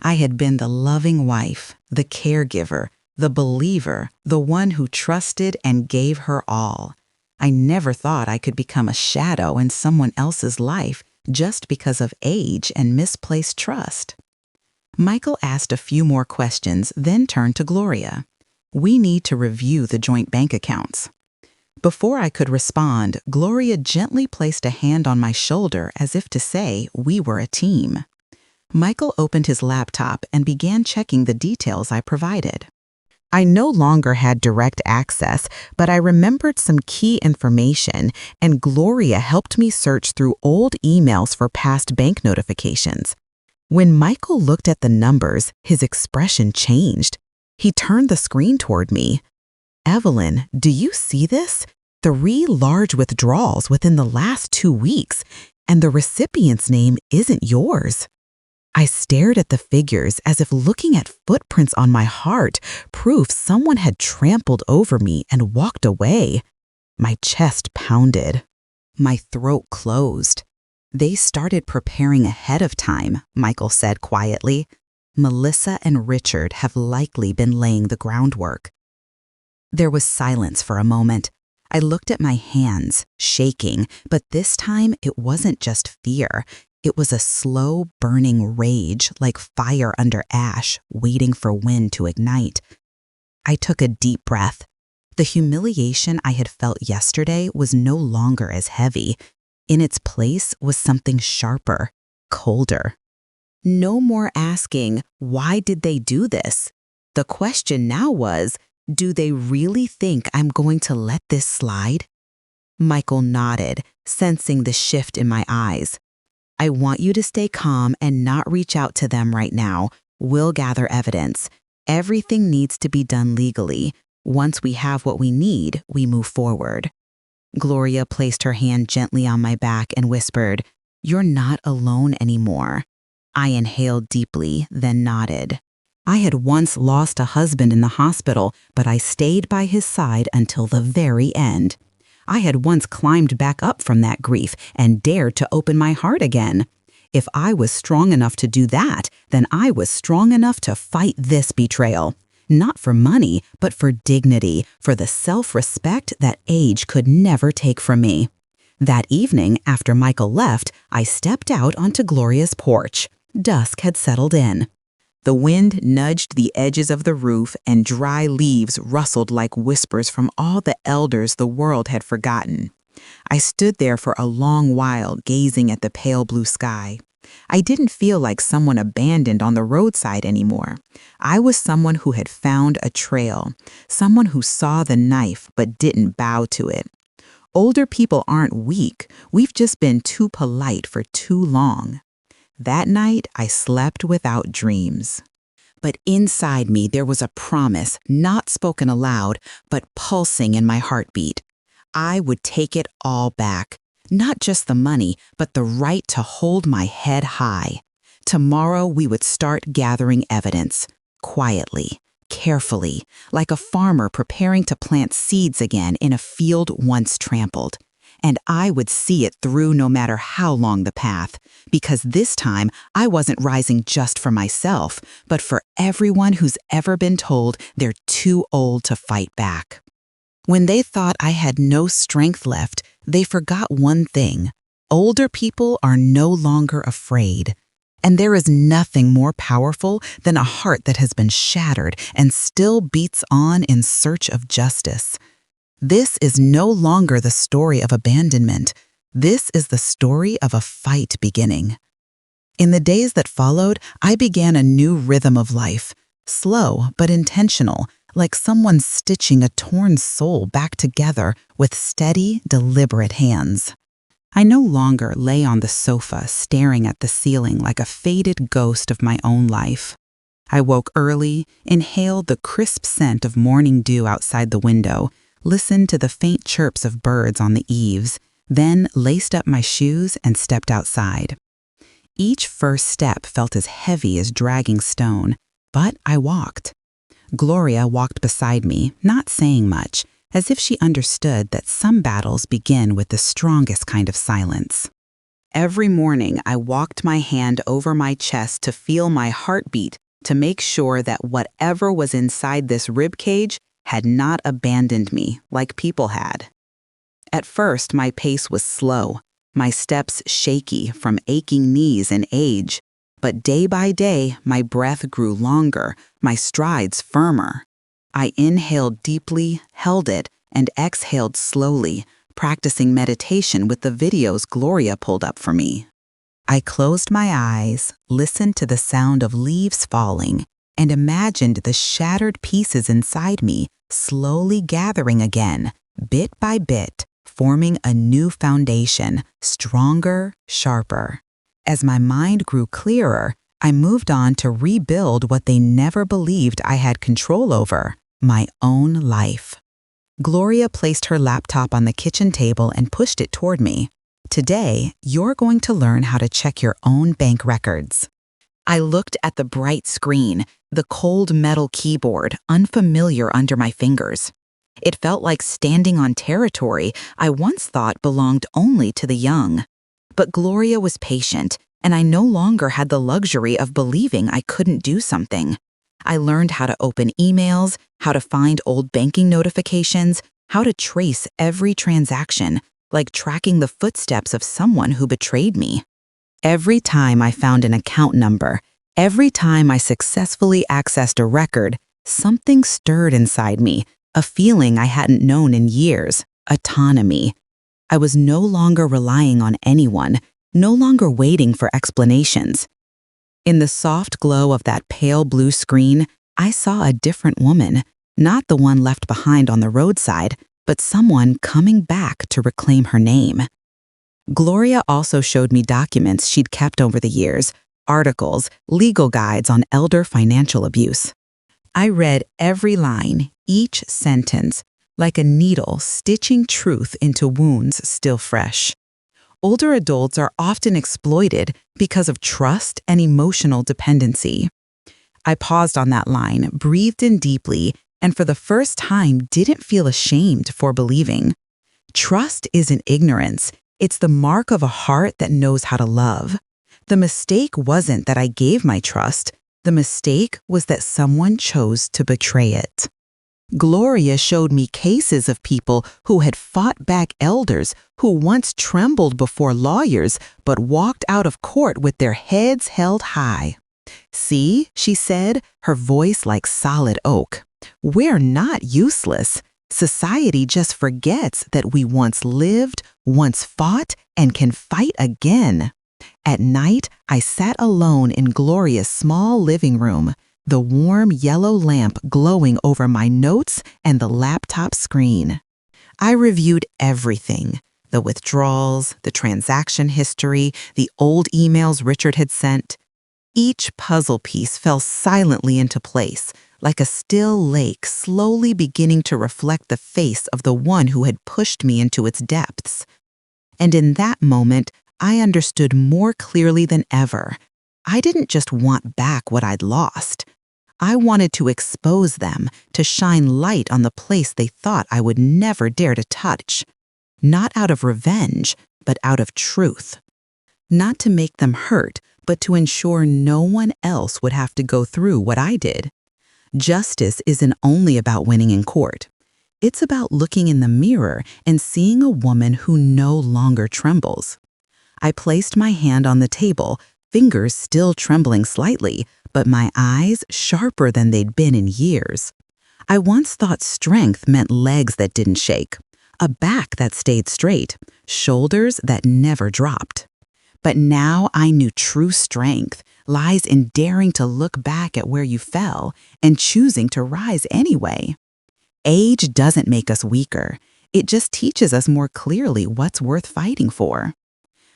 I had been the loving wife, the caregiver, the believer, the one who trusted and gave her all. I never thought I could become a shadow in someone else's life just because of age and misplaced trust. Michael asked a few more questions, then turned to Gloria. We need to review the joint bank accounts. Before I could respond, Gloria gently placed a hand on my shoulder as if to say we were a team. Michael opened his laptop and began checking the details I provided. I no longer had direct access, but I remembered some key information, and Gloria helped me search through old emails for past bank notifications. When Michael looked at the numbers, his expression changed. He turned the screen toward me. Evelyn, do you see this? 3 large withdrawals within the last 2 weeks, and the recipient's name isn't yours. I stared at the figures as if looking at footprints on my heart, proof someone had trampled over me and walked away. My chest pounded. My throat closed. They started preparing ahead of time, Michael said quietly. Melissa and Richard have likely been laying the groundwork. There was silence for a moment. I looked at my hands, shaking, but this time it wasn't just fear. It was a slow, burning rage like fire under ash, waiting for wind to ignite. I took a deep breath. The humiliation I had felt yesterday was no longer as heavy. In its place was something sharper, colder. No more asking, why did they do this? The question now was, do they really think I'm going to let this slide? Michael nodded, sensing the shift in my eyes. I want you to stay calm and not reach out to them right now. We'll gather evidence. Everything needs to be done legally. Once we have what we need, we move forward. Gloria placed her hand gently on my back and whispered, "You're not alone anymore." I inhaled deeply, then nodded. I had once lost a husband in the hospital, but I stayed by his side until the very end. I had once climbed back up from that grief and dared to open my heart again. If I was strong enough to do that, then I was strong enough to fight this betrayal. Not for money, but for dignity, for the self-respect that age could never take from me. That evening, after Michael left, I stepped out onto Gloria's porch. Dusk had settled in. The wind nudged the edges of the roof, and dry leaves rustled like whispers from all the elders the world had forgotten. I stood there for a long while, gazing at the pale blue sky. I didn't feel like someone abandoned on the roadside anymore. I was someone who had found a trail, someone who saw the knife but didn't bow to it. Older people aren't weak. We've just been too polite for too long. That night, I slept without dreams. But inside me, there was a promise, not spoken aloud, but pulsing in my heartbeat. I would take it all back. Not just the money, but the right to hold my head high. Tomorrow, we would start gathering evidence, quietly, carefully, like a farmer preparing to plant seeds again in a field once trampled. And I would see it through no matter how long the path, because this time I wasn't rising just for myself, but for everyone who's ever been told they're too old to fight back. When they thought I had no strength left, they forgot one thing. Older people are no longer afraid. And there is nothing more powerful than a heart that has been shattered and still beats on in search of justice. This is no longer the story of abandonment. This is the story of a fight beginning. In the days that followed, I began a new rhythm of life, slow but intentional, like someone stitching a torn soul back together with steady, deliberate hands. I no longer lay on the sofa staring at the ceiling like a faded ghost of my own life. I woke early, inhaled the crisp scent of morning dew outside the window, listened to the faint chirps of birds on the eaves, then laced up my shoes and stepped outside. Each first step felt as heavy as dragging stone, but I walked. Gloria walked beside me, not saying much, as if she understood that some battles begin with the strongest kind of silence. Every morning, I walked my hand over my chest to feel my heartbeat to make sure that whatever was inside this rib cage had not abandoned me like people had. At first, my pace was slow, my steps shaky from aching knees and age, but day by day, my breath grew longer, my strides firmer. I inhaled deeply, held it, and exhaled slowly, practicing meditation with the videos Gloria pulled up for me. I closed my eyes, listened to the sound of leaves falling, and imagined the shattered pieces inside me slowly gathering again, bit by bit, forming a new foundation, stronger, sharper. As my mind grew clearer, I moved on to rebuild what they never believed I had control over, my own life. Gloria placed her laptop on the kitchen table and pushed it toward me. Today, you're going to learn how to check your own bank records. I looked at the bright screen, the cold metal keyboard, unfamiliar under my fingers. It felt like standing on territory I once thought belonged only to the young. But Gloria was patient, and I no longer had the luxury of believing I couldn't do something. I learned how to open emails, how to find old banking notifications, how to trace every transaction, like tracking the footsteps of someone who betrayed me. Every time I found an account number, every time I successfully accessed a record, something stirred inside me, a feeling I hadn't known in years, autonomy. I was no longer relying on anyone, no longer waiting for explanations. In the soft glow of that pale blue screen, I saw a different woman, not the one left behind on the roadside, but someone coming back to reclaim her name. Gloria also showed me documents she'd kept over the years, articles, legal guides on elder financial abuse. I read every line, each sentence, like a needle stitching truth into wounds still fresh. Older adults are often exploited because of trust and emotional dependency. I paused on that line, breathed in deeply, and for the first time didn't feel ashamed for believing. Trust isn't ignorance, it's the mark of a heart that knows how to love. The mistake wasn't that I gave my trust, the mistake was that someone chose to betray it. Gloria showed me cases of people who had fought back elders who once trembled before lawyers but walked out of court with their heads held high. "See," she said, her voice like solid oak, "we're not useless. Society just forgets that we once lived, once fought, and can fight again." At night, I sat alone in Gloria's small living room, the warm yellow lamp glowing over my notes and the laptop screen. I reviewed everything: the withdrawals, the transaction history, the old emails Richard had sent. Each puzzle piece fell silently into place, like a still lake slowly beginning to reflect the face of the one who had pushed me into its depths. And in that moment, I understood more clearly than ever. I didn't just want back what I'd lost. I wanted to expose them, to shine light on the place they thought I would never dare to touch. Not out of revenge, but out of truth. Not to make them hurt, but to ensure no one else would have to go through what I did. Justice isn't only about winning in court. It's about looking in the mirror and seeing a woman who no longer trembles. I placed my hand on the table, fingers still trembling slightly, but my eyes sharper than they'd been in years. I once thought strength meant legs that didn't shake, a back that stayed straight, shoulders that never dropped. But now I knew true strength lies in daring to look back at where you fell and choosing to rise anyway. Age doesn't make us weaker. It just teaches us more clearly what's worth fighting for.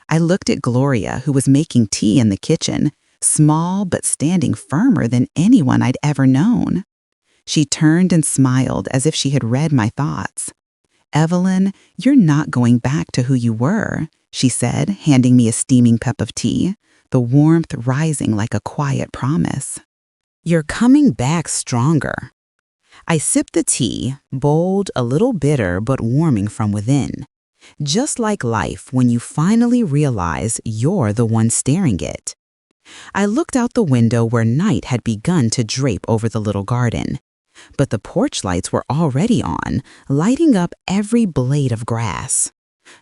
I looked at Gloria, who was making tea in the kitchen, small but standing firmer than anyone I'd ever known. She turned and smiled as if she had read my thoughts. "Evelyn, you're not going back to who you were," she said, handing me a steaming cup of tea, the warmth rising like a quiet promise. "You're coming back stronger." I sipped the tea, bold, a little bitter, but warming from within. Just like life when you finally realize you're the one staring it. I looked out the window where night had begun to drape over the little garden. But the porch lights were already on, lighting up every blade of grass.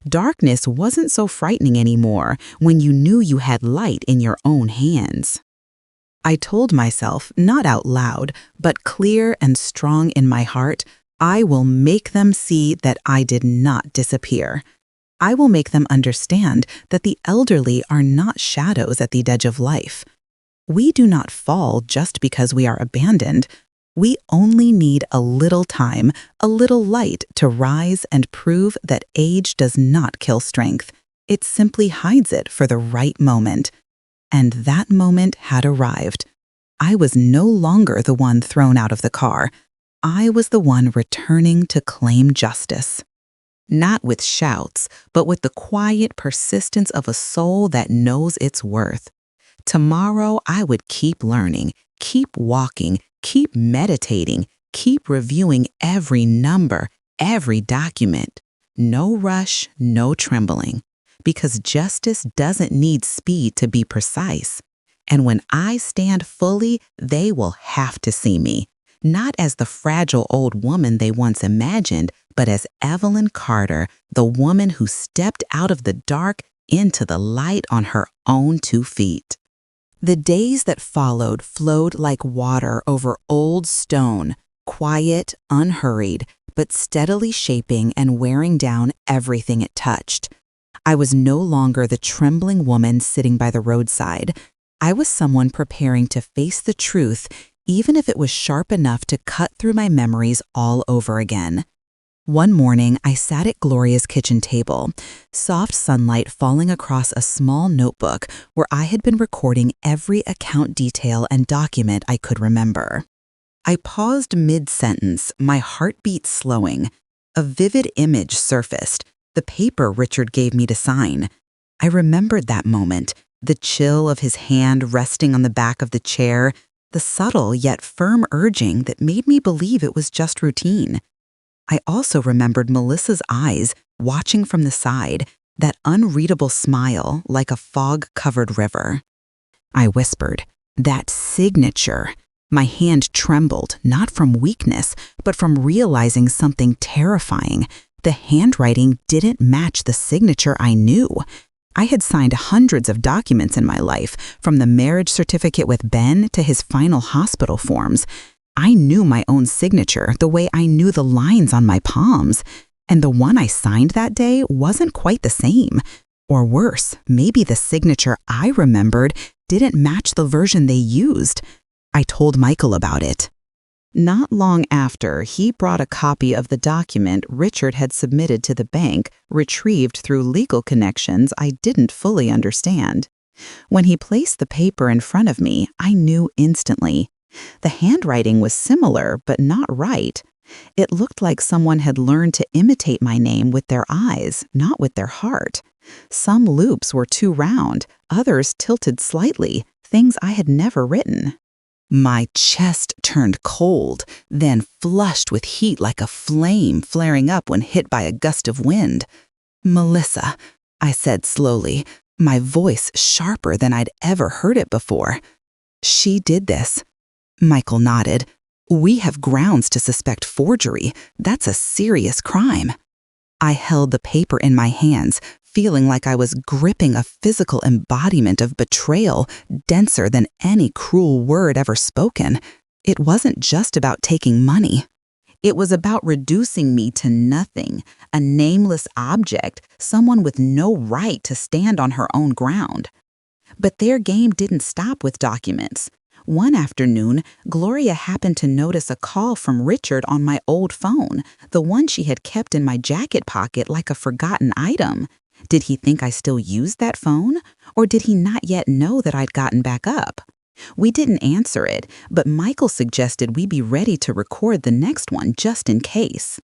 Darkness wasn't so frightening anymore when you knew you had light in your own hands. I told myself, not out loud, but clear and strong in my heart, I will make them see that I did not disappear. I will make them understand that the elderly are not shadows at the edge of life. We do not fall just because we are abandoned. We only need a little time, a little light to rise and prove that age does not kill strength. It simply hides it for the right moment. And that moment had arrived. I was no longer the one thrown out of the car. I was the one returning to claim justice. Not with shouts, but with the quiet persistence of a soul that knows its worth. Tomorrow I would keep learning, keep walking, keep meditating, keep reviewing every number, every document. No rush, no trembling. Because justice doesn't need speed to be precise. And when I stand fully, they will have to see me, not as the fragile old woman they once imagined, but as Evelyn Carter, the woman who stepped out of the dark into the light on her own 2 feet. The days that followed flowed like water over old stone, quiet, unhurried, but steadily shaping and wearing down everything it touched. I was no longer the trembling woman sitting by the roadside. I was someone preparing to face the truth, even if it was sharp enough to cut through my memories all over again. One morning, I sat at Gloria's kitchen table, soft sunlight falling across a small notebook where I had been recording every account detail and document I could remember. I paused mid-sentence, my heartbeat slowing. A vivid image surfaced. The paper Richard gave me to sign. I remembered that moment, the chill of his hand resting on the back of the chair, the subtle yet firm urging that made me believe it was just routine. I also remembered Melissa's eyes watching from the side, that unreadable smile like a fog-covered river. I whispered, "That signature." My hand trembled, not from weakness, but from realizing something terrifying. The handwriting didn't match the signature I knew. I had signed hundreds of documents in my life, from the marriage certificate with Ben to his final hospital forms. I knew my own signature the way I knew the lines on my palms, and the one I signed that day wasn't quite the same. Or worse, maybe the signature I remembered didn't match the version they used. I told Michael about it. Not long after, he brought a copy of the document Richard had submitted to the bank, retrieved through legal connections I didn't fully understand. When he placed the paper in front of me, I knew instantly. The handwriting was similar, but not right. It looked like someone had learned to imitate my name with their eyes, not with their heart. Some loops were too round, others tilted slightly, things I had never written. My chest turned cold, then flushed with heat like a flame flaring up when hit by a gust of wind. "Melissa," I said slowly, my voice sharper than I'd ever heard it before. "She did this." Michael nodded. "We have grounds to suspect forgery. That's a serious crime." I held the paper in my hands, feeling like I was gripping a physical embodiment of betrayal denser than any cruel word ever spoken. It wasn't just about taking money. It was about reducing me to nothing, a nameless object, someone with no right to stand on her own ground. But their game didn't stop with documents. One afternoon, Gloria happened to notice a call from Richard on my old phone, the one she had kept in my jacket pocket like a forgotten item. Did he think I still used that phone? Or did he not yet know that I'd gotten back up? We didn't answer it, but Michael suggested we be ready to record the next one just in case.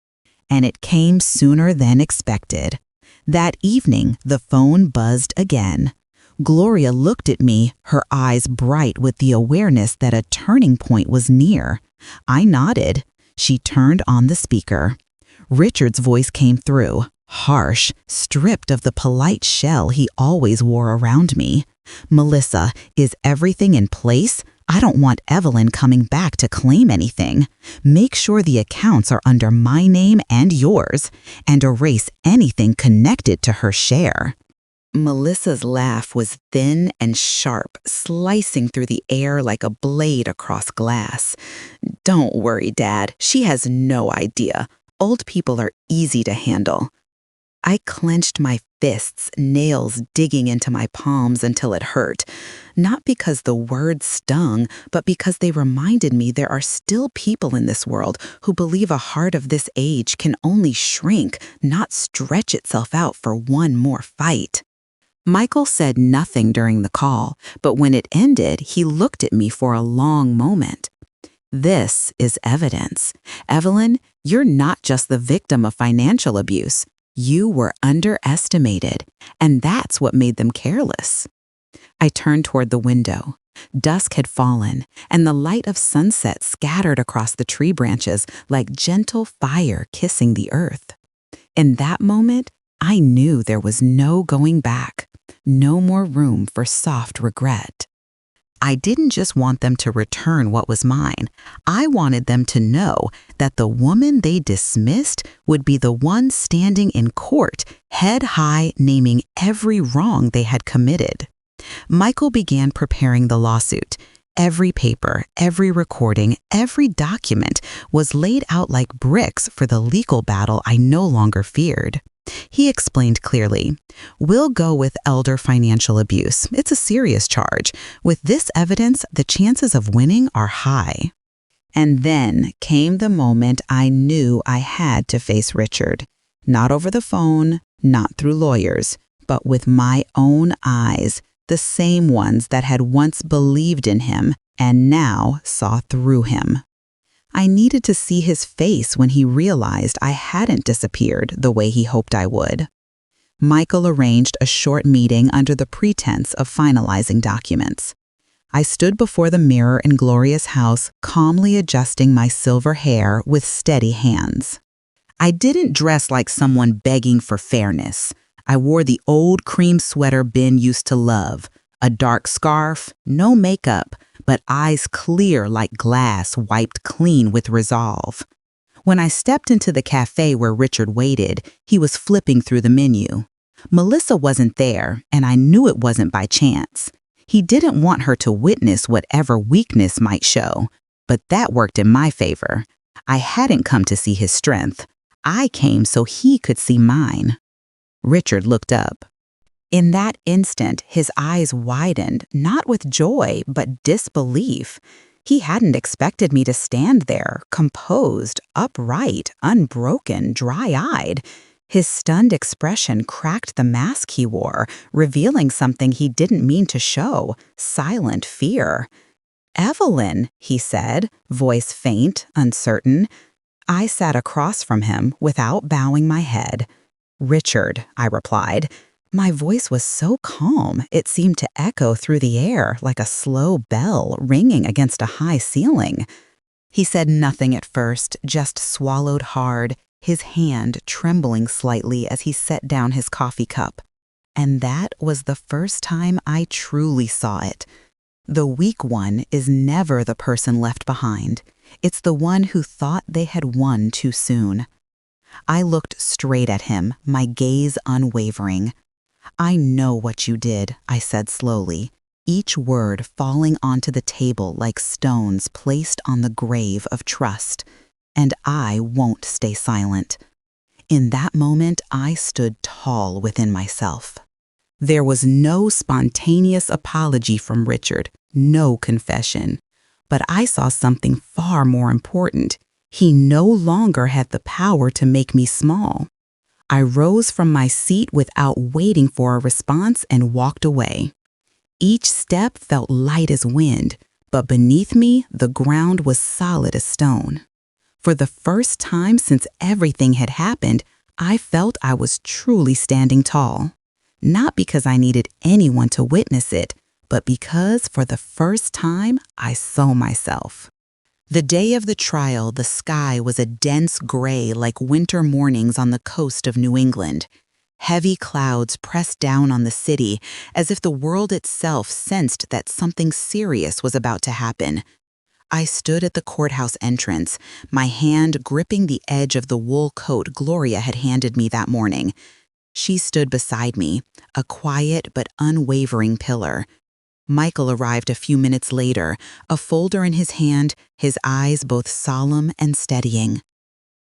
And it came sooner than expected. That evening, the phone buzzed again. Gloria looked at me, her eyes bright with the awareness that a turning point was near. I nodded. She turned on the speaker. Richard's voice came through, harsh, stripped of the polite shell he always wore around me. "Melissa, is everything in place? I don't want Evelyn coming back to claim anything. Make sure the accounts are under my name and yours, and erase anything connected to her share." Melissa's laugh was thin and sharp, slicing through the air like a blade across glass. "Don't worry, Dad. She has no idea. Old people are easy to handle." I clenched my fists, nails digging into my palms until it hurt. Not because the words stung, but because they reminded me there are still people in this world who believe a heart of this age can only shrink, not stretch itself out for one more fight. Michael said nothing during the call, but when it ended, he looked at me for a long moment. "This is evidence. Evelyn, you're not just the victim of financial abuse. You were underestimated, and that's what made them careless." I turned toward the window. Dusk had fallen, and the light of sunset scattered across the tree branches like gentle fire kissing the earth. In that moment, I knew there was no going back, no more room for soft regret. I didn't just want them to return what was mine. I wanted them to know that the woman they dismissed would be the one standing in court, head high, naming every wrong they had committed. Michael began preparing the lawsuit. Every paper, every recording, every document was laid out like bricks for the legal battle I no longer feared. He explained clearly, "We'll go with elder financial abuse. It's a serious charge. With this evidence, the chances of winning are high." And then came the moment I knew I had to face Richard. Not over the phone, not through lawyers, but with my own eyes, the same ones that had once believed in him and now saw through him. I needed to see his face when he realized I hadn't disappeared the way he hoped I would. Michael arranged a short meeting under the pretense of finalizing documents. I stood before the mirror in Gloria's house, calmly adjusting my silver hair with steady hands. I didn't dress like someone begging for fairness. I wore the old cream sweater Ben used to love, a dark scarf, no makeup, but eyes clear like glass wiped clean with resolve. When I stepped into the cafe where Richard waited, he was flipping through the menu. Melissa wasn't there, and I knew it wasn't by chance. He didn't want her to witness whatever weakness might show, but that worked in my favor. I hadn't come to see his strength. I came so he could see mine. Richard looked up. In that instant, his eyes widened, not with joy, but disbelief. He hadn't expected me to stand there, composed, upright, unbroken, dry-eyed. His stunned expression cracked the mask he wore, revealing something he didn't mean to show, silent fear. "Evelyn," he said, voice faint, uncertain. I sat across from him without bowing my head. "Richard," I replied. My voice was so calm, it seemed to echo through the air like a slow bell ringing against a high ceiling. He said nothing at first, just swallowed hard, his hand trembling slightly as he set down his coffee cup. And that was the first time I truly saw it. The weak one is never the person left behind. It's the one who thought they had won too soon. I looked straight at him, my gaze unwavering. "I know what you did," I said slowly, each word falling onto the table like stones placed on the grave of trust. "And I won't stay silent." In that moment, I stood tall within myself. There was no spontaneous apology from Richard, no confession. But I saw something far more important. He no longer had the power to make me small. I rose from my seat without waiting for a response and walked away. Each step felt light as wind, but beneath me, the ground was solid as stone. For the first time since everything had happened, I felt I was truly standing tall. Not because I needed anyone to witness it, but because for the first time, I saw myself. The day of the trial, the sky was a dense gray like winter mornings on the coast of New England. Heavy clouds pressed down on the city as if the world itself sensed that something serious was about to happen. I stood at the courthouse entrance, my hand gripping the edge of the wool coat Gloria had handed me that morning. She stood beside me, a quiet but unwavering pillar. Michael arrived a few minutes later, a folder in his hand, his eyes both solemn and steadying.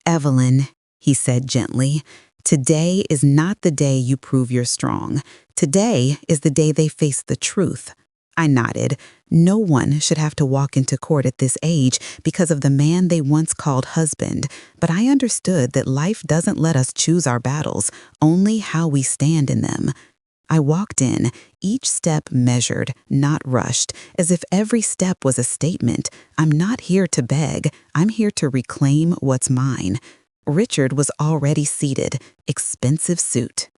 "Evelyn," he said gently, "today is not the day you prove you're strong. Today is the day they face the truth." I nodded. No one should have to walk into court at this age because of the man they once called husband, but I understood that life doesn't let us choose our battles, only how we stand in them. I walked in, each step measured, not rushed, as if every step was a statement. I'm not here to beg, I'm here to reclaim what's mine. Richard was already seated, expensive suit.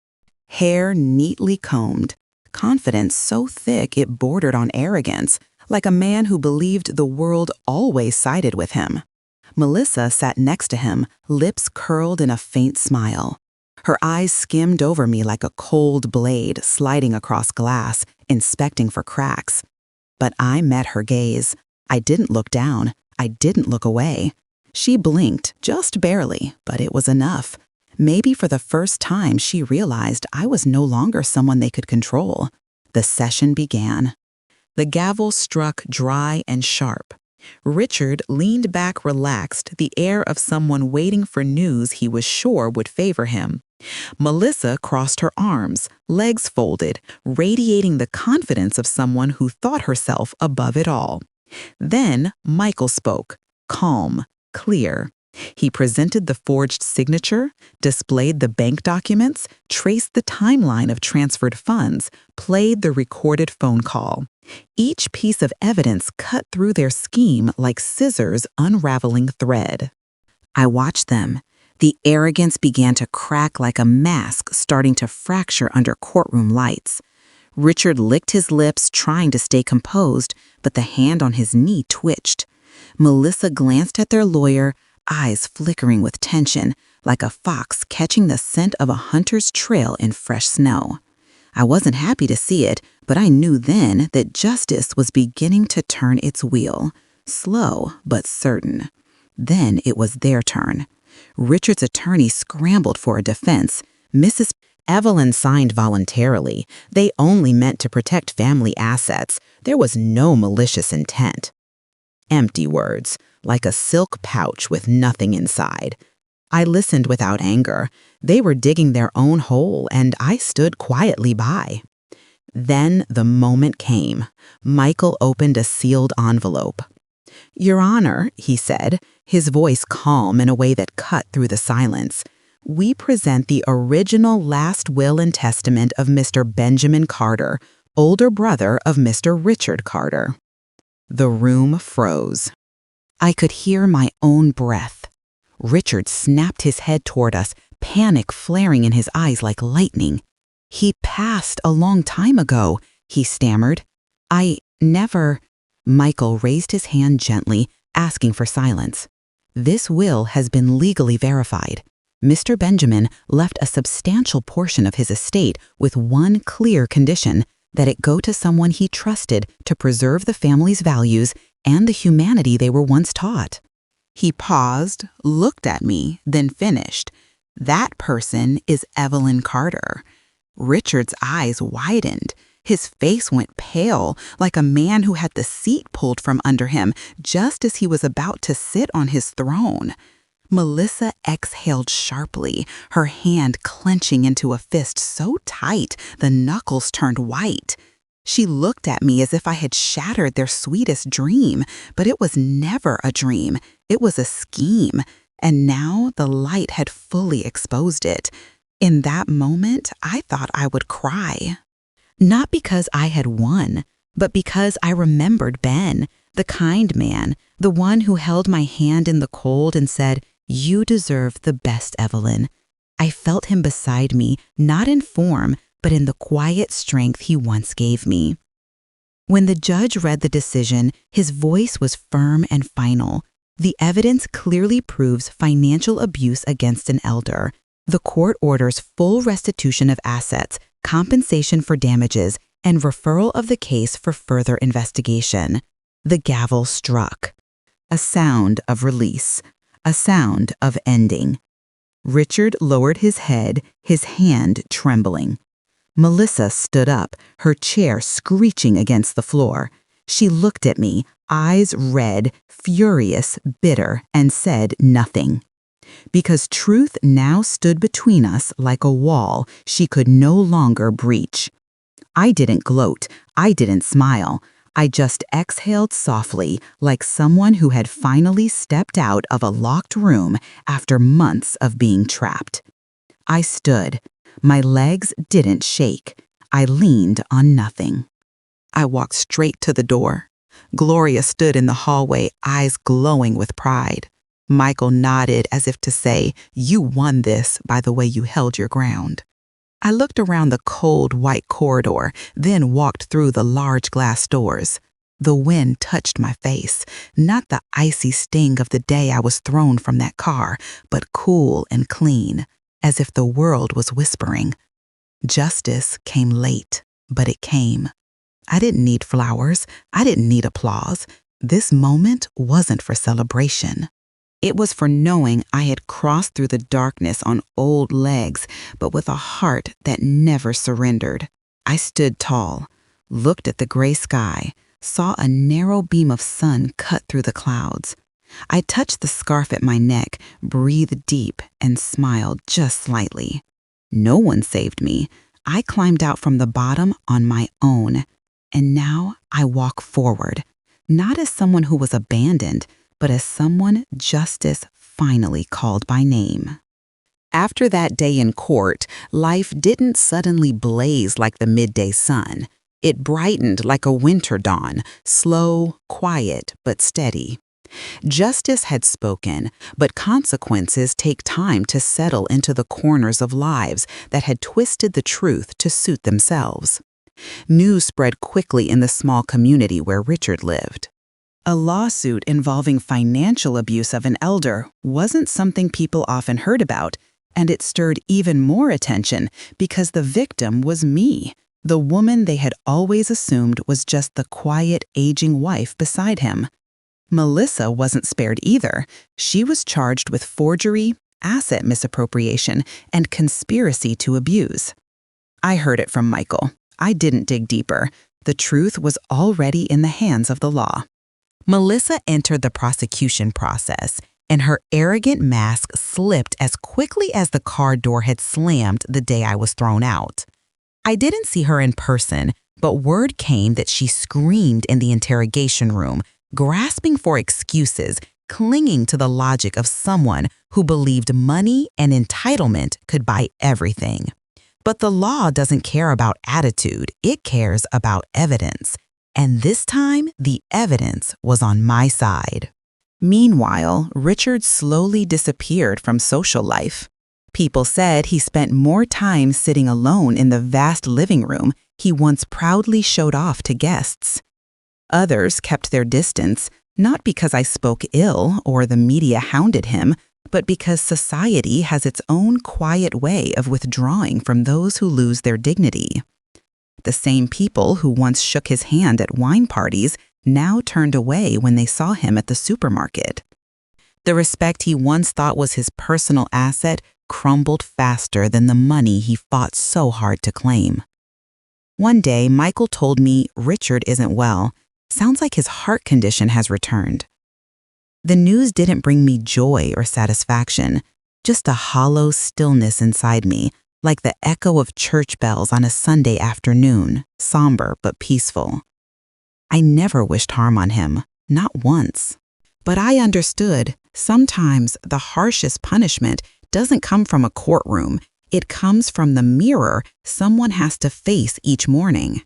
Hair neatly combed, confidence so thick it bordered on arrogance, like a man who believed the world always sided with him. Melissa sat next to him, lips curled in a faint smile. Her eyes skimmed over me like a cold blade sliding across glass, inspecting for cracks. But I met her gaze. I didn't look down. I didn't look away. She blinked, just barely, but it was enough. Maybe for the first time she realized I was no longer someone they could control. The session began. The gavel struck dry and sharp. Richard leaned back relaxed, the air of someone waiting for news he was sure would favor him. Melissa crossed her arms, legs folded, radiating the confidence of someone who thought herself above it all. Then Michael spoke, calm, clear. He presented the forged signature, displayed the bank documents, traced the timeline of transferred funds, played the recorded phone call. Each piece of evidence cut through their scheme like scissors unraveling thread. I watched them. The arrogance began to crack like a mask starting to fracture under courtroom lights. Richard licked his lips, trying to stay composed, but the hand on his knee twitched. Melissa glanced at their lawyer, eyes flickering with tension, like a fox catching the scent of a hunter's trail in fresh snow. I wasn't happy to see it, but I knew then that justice was beginning to turn its wheel, slow but certain. Then it was their turn. Richard's attorney scrambled for a defense. Mrs. Evelyn signed voluntarily. They only meant to protect family assets. There was no malicious intent. Empty words, like a silk pouch with nothing inside. I listened without anger. They were digging their own hole, and I stood quietly by. Then the moment came. Michael opened a sealed envelope. "Your Honor," he said, his voice calm in a way that cut through the silence, "we present the original last will and testament of Mr. Benjamin Carter, older brother of Mr. Richard Carter." The room froze. I could hear my own breath. Richard snapped his head toward us, panic flaring in his eyes like lightning. "He passed a long time ago," he stammered. "I never—" Michael raised his hand gently, asking for silence. "This will has been legally verified. Mr. Benjamin left a substantial portion of his estate with one clear condition, that it go to someone he trusted to preserve the family's values and the humanity they were once taught." He paused, looked at me, then finished. "That person is Evelyn Carter." Richard's eyes widened. His face went pale, like a man who had the seat pulled from under him just as he was about to sit on his throne. Melissa exhaled sharply, her hand clenching into a fist so tight the knuckles turned white. She looked at me as if I had shattered their sweetest dream, but it was never a dream. It was a scheme, and now the light had fully exposed it. In that moment, I thought I would cry. Not because I had won, but because I remembered Ben, the kind man, the one who held my hand in the cold and said, "You deserve the best, Evelyn." I felt him beside me, not in form, but in the quiet strength he once gave me. When the judge read the decision, his voice was firm and final. The evidence clearly proves financial abuse against an elder. The court orders full restitution of assets, compensation for damages, and referral of the case for further investigation. The gavel struck. A sound of release. A sound of ending. Richard lowered his head, his hand trembling. Melissa stood up, her chair screeching against the floor. She looked at me, eyes red, furious, bitter, and said nothing. Because truth now stood between us like a wall she could no longer breach. I didn't gloat, I didn't smile. I just exhaled softly, like someone who had finally stepped out of a locked room after months of being trapped. I stood. My legs didn't shake. I leaned on nothing. I walked straight to the door. Gloria stood in the hallway, eyes glowing with pride. Michael nodded as if to say, "You won this by the way you held your ground." I looked around the cold white corridor, then walked through the large glass doors. The wind touched my face, not the icy sting of the day I was thrown from that car, but cool and clean, as if the world was whispering. Justice came late, but it came. I didn't need flowers. I didn't need applause. This moment wasn't for celebration. It was for knowing I had crossed through the darkness on old legs, but with a heart that never surrendered. I stood tall, looked at the gray sky, saw a narrow beam of sun cut through the clouds. I touched the scarf at my neck, breathed deep, and smiled just slightly. No one saved me. I climbed out from the bottom on my own. And now I walk forward, not as someone who was abandoned, but as someone justice finally called by name. After that day in court, life didn't suddenly blaze like the midday sun. It brightened like a winter dawn, slow, quiet, but steady. Justice had spoken, but consequences take time to settle into the corners of lives that had twisted the truth to suit themselves. News spread quickly in the small community where Richard lived. A lawsuit involving financial abuse of an elder wasn't something people often heard about, and it stirred even more attention because the victim was me, the woman they had always assumed was just the quiet, aging wife beside him. Melissa wasn't spared either. She was charged with forgery, asset misappropriation, and conspiracy to abuse. I heard it from Michael. I didn't dig deeper. The truth was already in the hands of the law. Melissa entered the prosecution process, and her arrogant mask slipped as quickly as the car door had slammed the day I was thrown out. I didn't see her in person, but word came that she screamed in the interrogation room, grasping for excuses, clinging to the logic of someone who believed money and entitlement could buy everything. But the law doesn't care about attitude, it cares about evidence. And this time, the evidence was on my side. Meanwhile, Richard slowly disappeared from social life. People said he spent more time sitting alone in the vast living room he once proudly showed off to guests. Others kept their distance, not because I spoke ill or the media hounded him, but because society has its own quiet way of withdrawing from those who lose their dignity. The same people who once shook his hand at wine parties now turned away when they saw him at the supermarket. The respect he once thought was his personal asset crumbled faster than the money he fought so hard to claim. One day, Michael told me Richard isn't well. Sounds like his heart condition has returned. The news didn't bring me joy or satisfaction, just a hollow stillness inside me, like the echo of church bells on a Sunday afternoon, somber but peaceful. I never wished harm on him, not once. But I understood, sometimes the harshest punishment doesn't come from a courtroom. It comes from the mirror someone has to face each morning.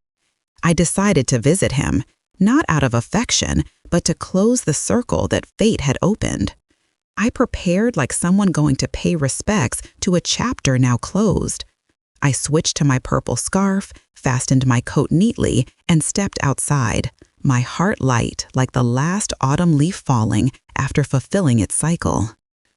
I decided to visit him, not out of affection, but to close the circle that fate had opened. I prepared like someone going to pay respects to a chapter now closed. I switched to my purple scarf, fastened my coat neatly, and stepped outside, my heart light like the last autumn leaf falling after fulfilling its cycle.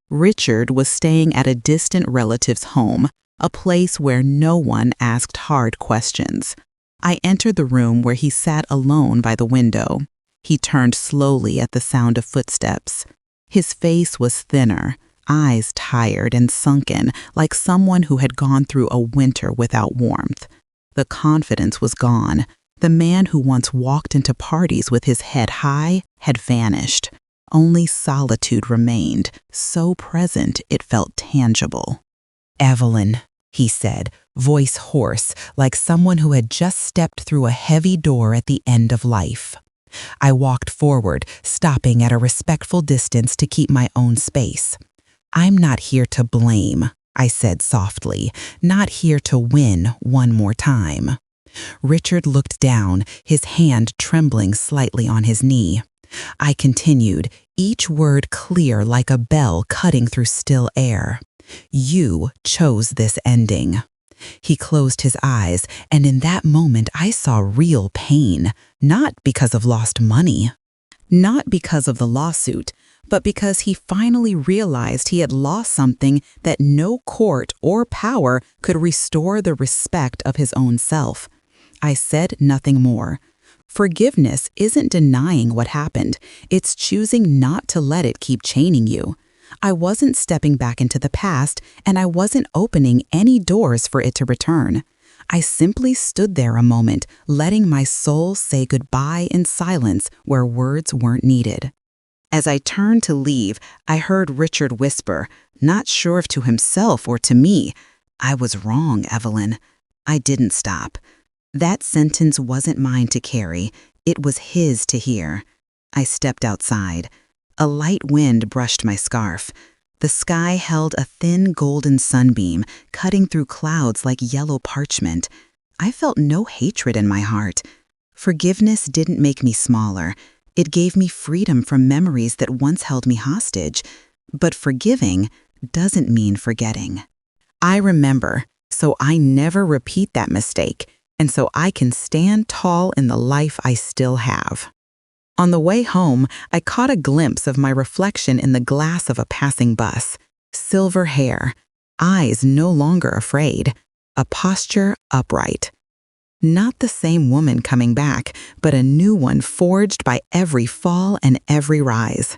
Richard was staying at a distant relative's home, a place where no one asked hard questions. I entered the room where he sat alone by the window. He turned slowly at the sound of footsteps. His face was thinner, eyes tired and sunken, like someone who had gone through a winter without warmth. The confidence was gone. The man who once walked into parties with his head high had vanished. Only solitude remained, so present it felt tangible. "Evelyn," he said, voice hoarse, like someone who had just stepped through a heavy door at the end of life. I walked forward, stopping at a respectful distance to keep my own space. "I'm not here to blame," I said softly, "not here to win one more time." Richard looked down, his hand trembling slightly on his knee. I continued, each word clear like a bell cutting through still air. "You chose this ending." He closed his eyes, and in that moment I saw real pain, not because of lost money, not because of the lawsuit, but because he finally realized he had lost something that no court or power could restore the respect of his own self. I said nothing more. Forgiveness isn't denying what happened, it's choosing not to let it keep chaining you. I wasn't stepping back into the past, and I wasn't opening any doors for it to return. I simply stood there a moment, letting my soul say goodbye in silence where words weren't needed. As I turned to leave, I heard Richard whisper, not sure if to himself or to me, "I was wrong, Evelyn." I didn't stop. That sentence wasn't mine to carry, it was his to hear. I stepped outside. A light wind brushed my scarf. The sky held a thin golden sunbeam, cutting through clouds like yellow parchment. I felt no hatred in my heart. Forgiveness didn't make me smaller. It gave me freedom from memories that once held me hostage. But forgiving doesn't mean forgetting. I remember, so I never repeat that mistake, and so I can stand tall in the life I still have. On the way home, I caught a glimpse of my reflection in the glass of a passing bus. Silver hair, eyes no longer afraid, a posture upright. Not the same woman coming back, but a new one forged by every fall and every rise.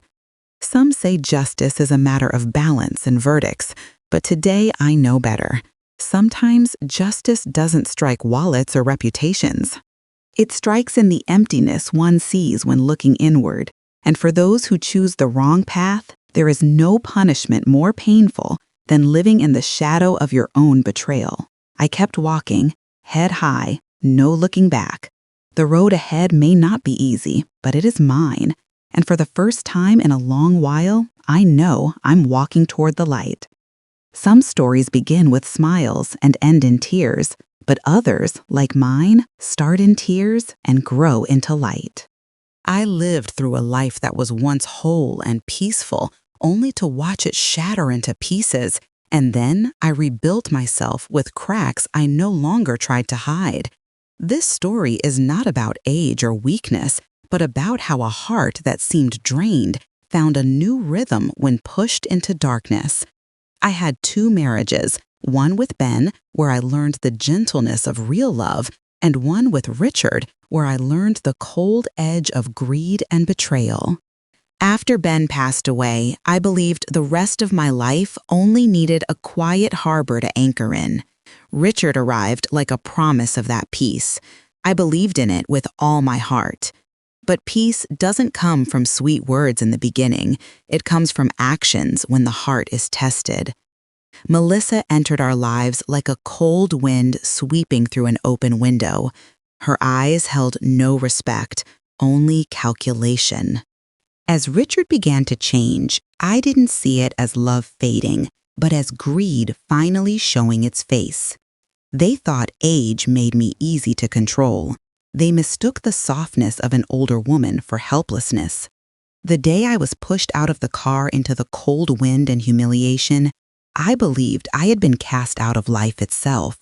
Some say justice is a matter of balance and verdicts, but today I know better. Sometimes justice doesn't strike wallets or reputations. It strikes in the emptiness one sees when looking inward, and for those who choose the wrong path, there is no punishment more painful than living in the shadow of your own betrayal. I kept walking, head high, no looking back. The road ahead may not be easy, but it is mine, and for the first time in a long while, I know I'm walking toward the light. Some stories begin with smiles and end in tears, but others, like mine, start in tears and grow into light. I lived through a life that was once whole and peaceful, only to watch it shatter into pieces, and then I rebuilt myself with cracks I no longer tried to hide. This story is not about age or weakness, but about how a heart that seemed drained found a new rhythm when pushed into darkness. I had 2 marriages, one with Ben, where I learned the gentleness of real love, and one with Richard, where I learned the cold edge of greed and betrayal. After Ben passed away, I believed the rest of my life only needed a quiet harbor to anchor in. Richard arrived like a promise of that peace. I believed in it with all my heart. But peace doesn't come from sweet words in the beginning. It comes from actions when the heart is tested. Melissa entered our lives like a cold wind sweeping through an open window. Her eyes held no respect, only calculation. As Richard began to change, I didn't see it as love fading, but as greed finally showing its face. They thought age made me easy to control. They mistook the softness of an older woman for helplessness. The day I was pushed out of the car into the cold wind and humiliation, I believed I had been cast out of life itself.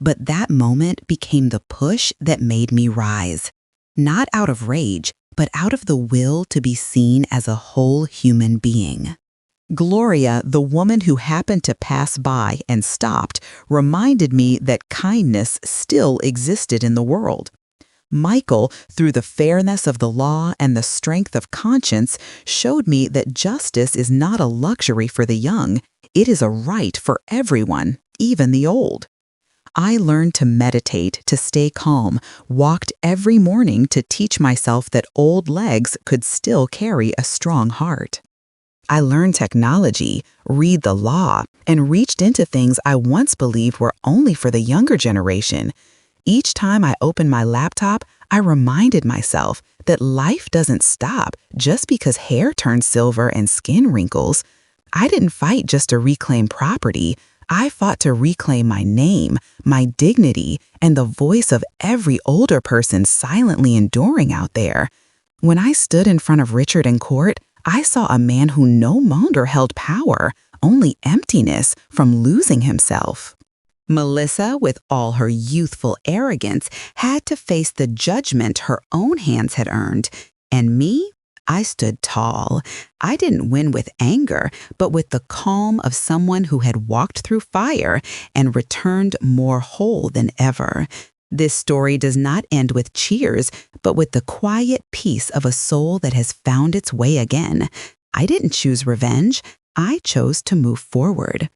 But that moment became the push that made me rise. not out of rage, but out of the will to be seen as a whole human being. Gloria, the woman who happened to pass by and stopped, reminded me that kindness still existed in the world. Michael, through the fairness of the law and the strength of conscience, showed me that justice is not a luxury for the young, it is a right for everyone, even the old. I learned to meditate, to stay calm, walked every morning to teach myself that old legs could still carry a strong heart. I learned technology, read the law, and reached into things I once believed were only for the younger generation. Each time I opened my laptop, I reminded myself that life doesn't stop just because hair turns silver and skin wrinkles. I didn't fight just to reclaim property. I fought to reclaim my name, my dignity, and the voice of every older person silently enduring out there. When I stood in front of Richard in court, I saw a man who no longer held power, only emptiness from losing himself. Melissa, with all her youthful arrogance, had to face the judgment her own hands had earned. And me? I stood tall. I didn't win with anger, but with the calm of someone who had walked through fire and returned more whole than ever. This story does not end with cheers, but with the quiet peace of a soul that has found its way again. I didn't choose revenge. I chose to move forward.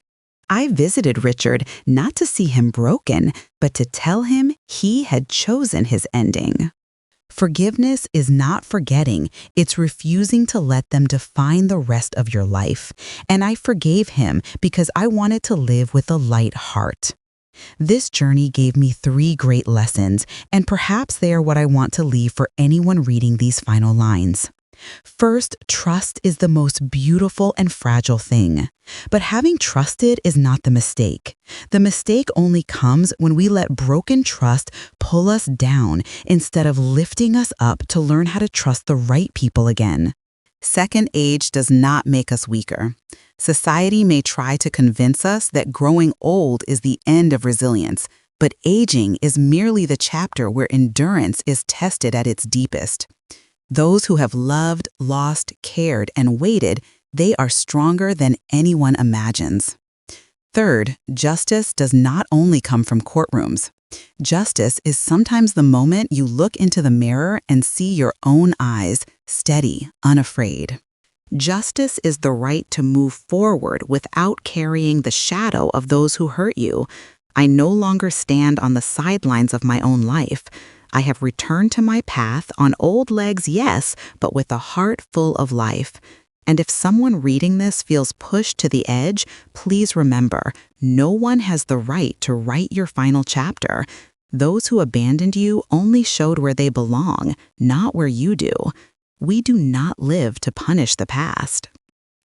I visited Richard not to see him broken, but to tell him he had chosen his ending. Forgiveness is not forgetting, it's refusing to let them define the rest of your life. And I forgave him because I wanted to live with a light heart. This journey gave me 3 great lessons, and perhaps they are what I want to leave for anyone reading these final lines. First, trust is the most beautiful and fragile thing. But having trusted is not the mistake. The mistake only comes when we let broken trust pull us down instead of lifting us up to learn how to trust the right people again. Second, age does not make us weaker. Society may try to convince us that growing old is the end of resilience, but aging is merely the chapter where endurance is tested at its deepest. Those who have loved, lost, cared, and waited, they are stronger than anyone imagines. Third, justice does not only come from courtrooms. Justice is sometimes the moment you look into the mirror and see your own eyes, steady, unafraid. Justice is the right to move forward without carrying the shadow of those who hurt you. I no longer stand on the sidelines of my own life. I have returned to my path on old legs, yes, but with a heart full of life. And if someone reading this feels pushed to the edge, please remember, no one has the right to write your final chapter. Those who abandoned you only showed where they belong, not where you do. We do not live to punish the past.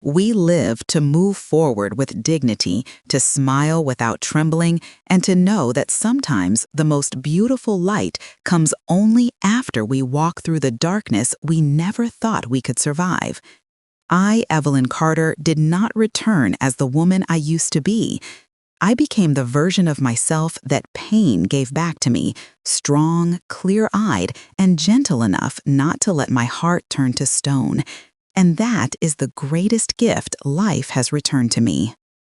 We live to move forward with dignity, to smile without trembling, and to know that sometimes the most beautiful light comes only after we walk through the darkness we never thought we could survive. I, Evelyn Carter, did not return as the woman I used to be. I became the version of myself that pain gave back to me, strong, clear-eyed, and gentle enough not to let my heart turn to stone. And that is the greatest gift life has returned to me.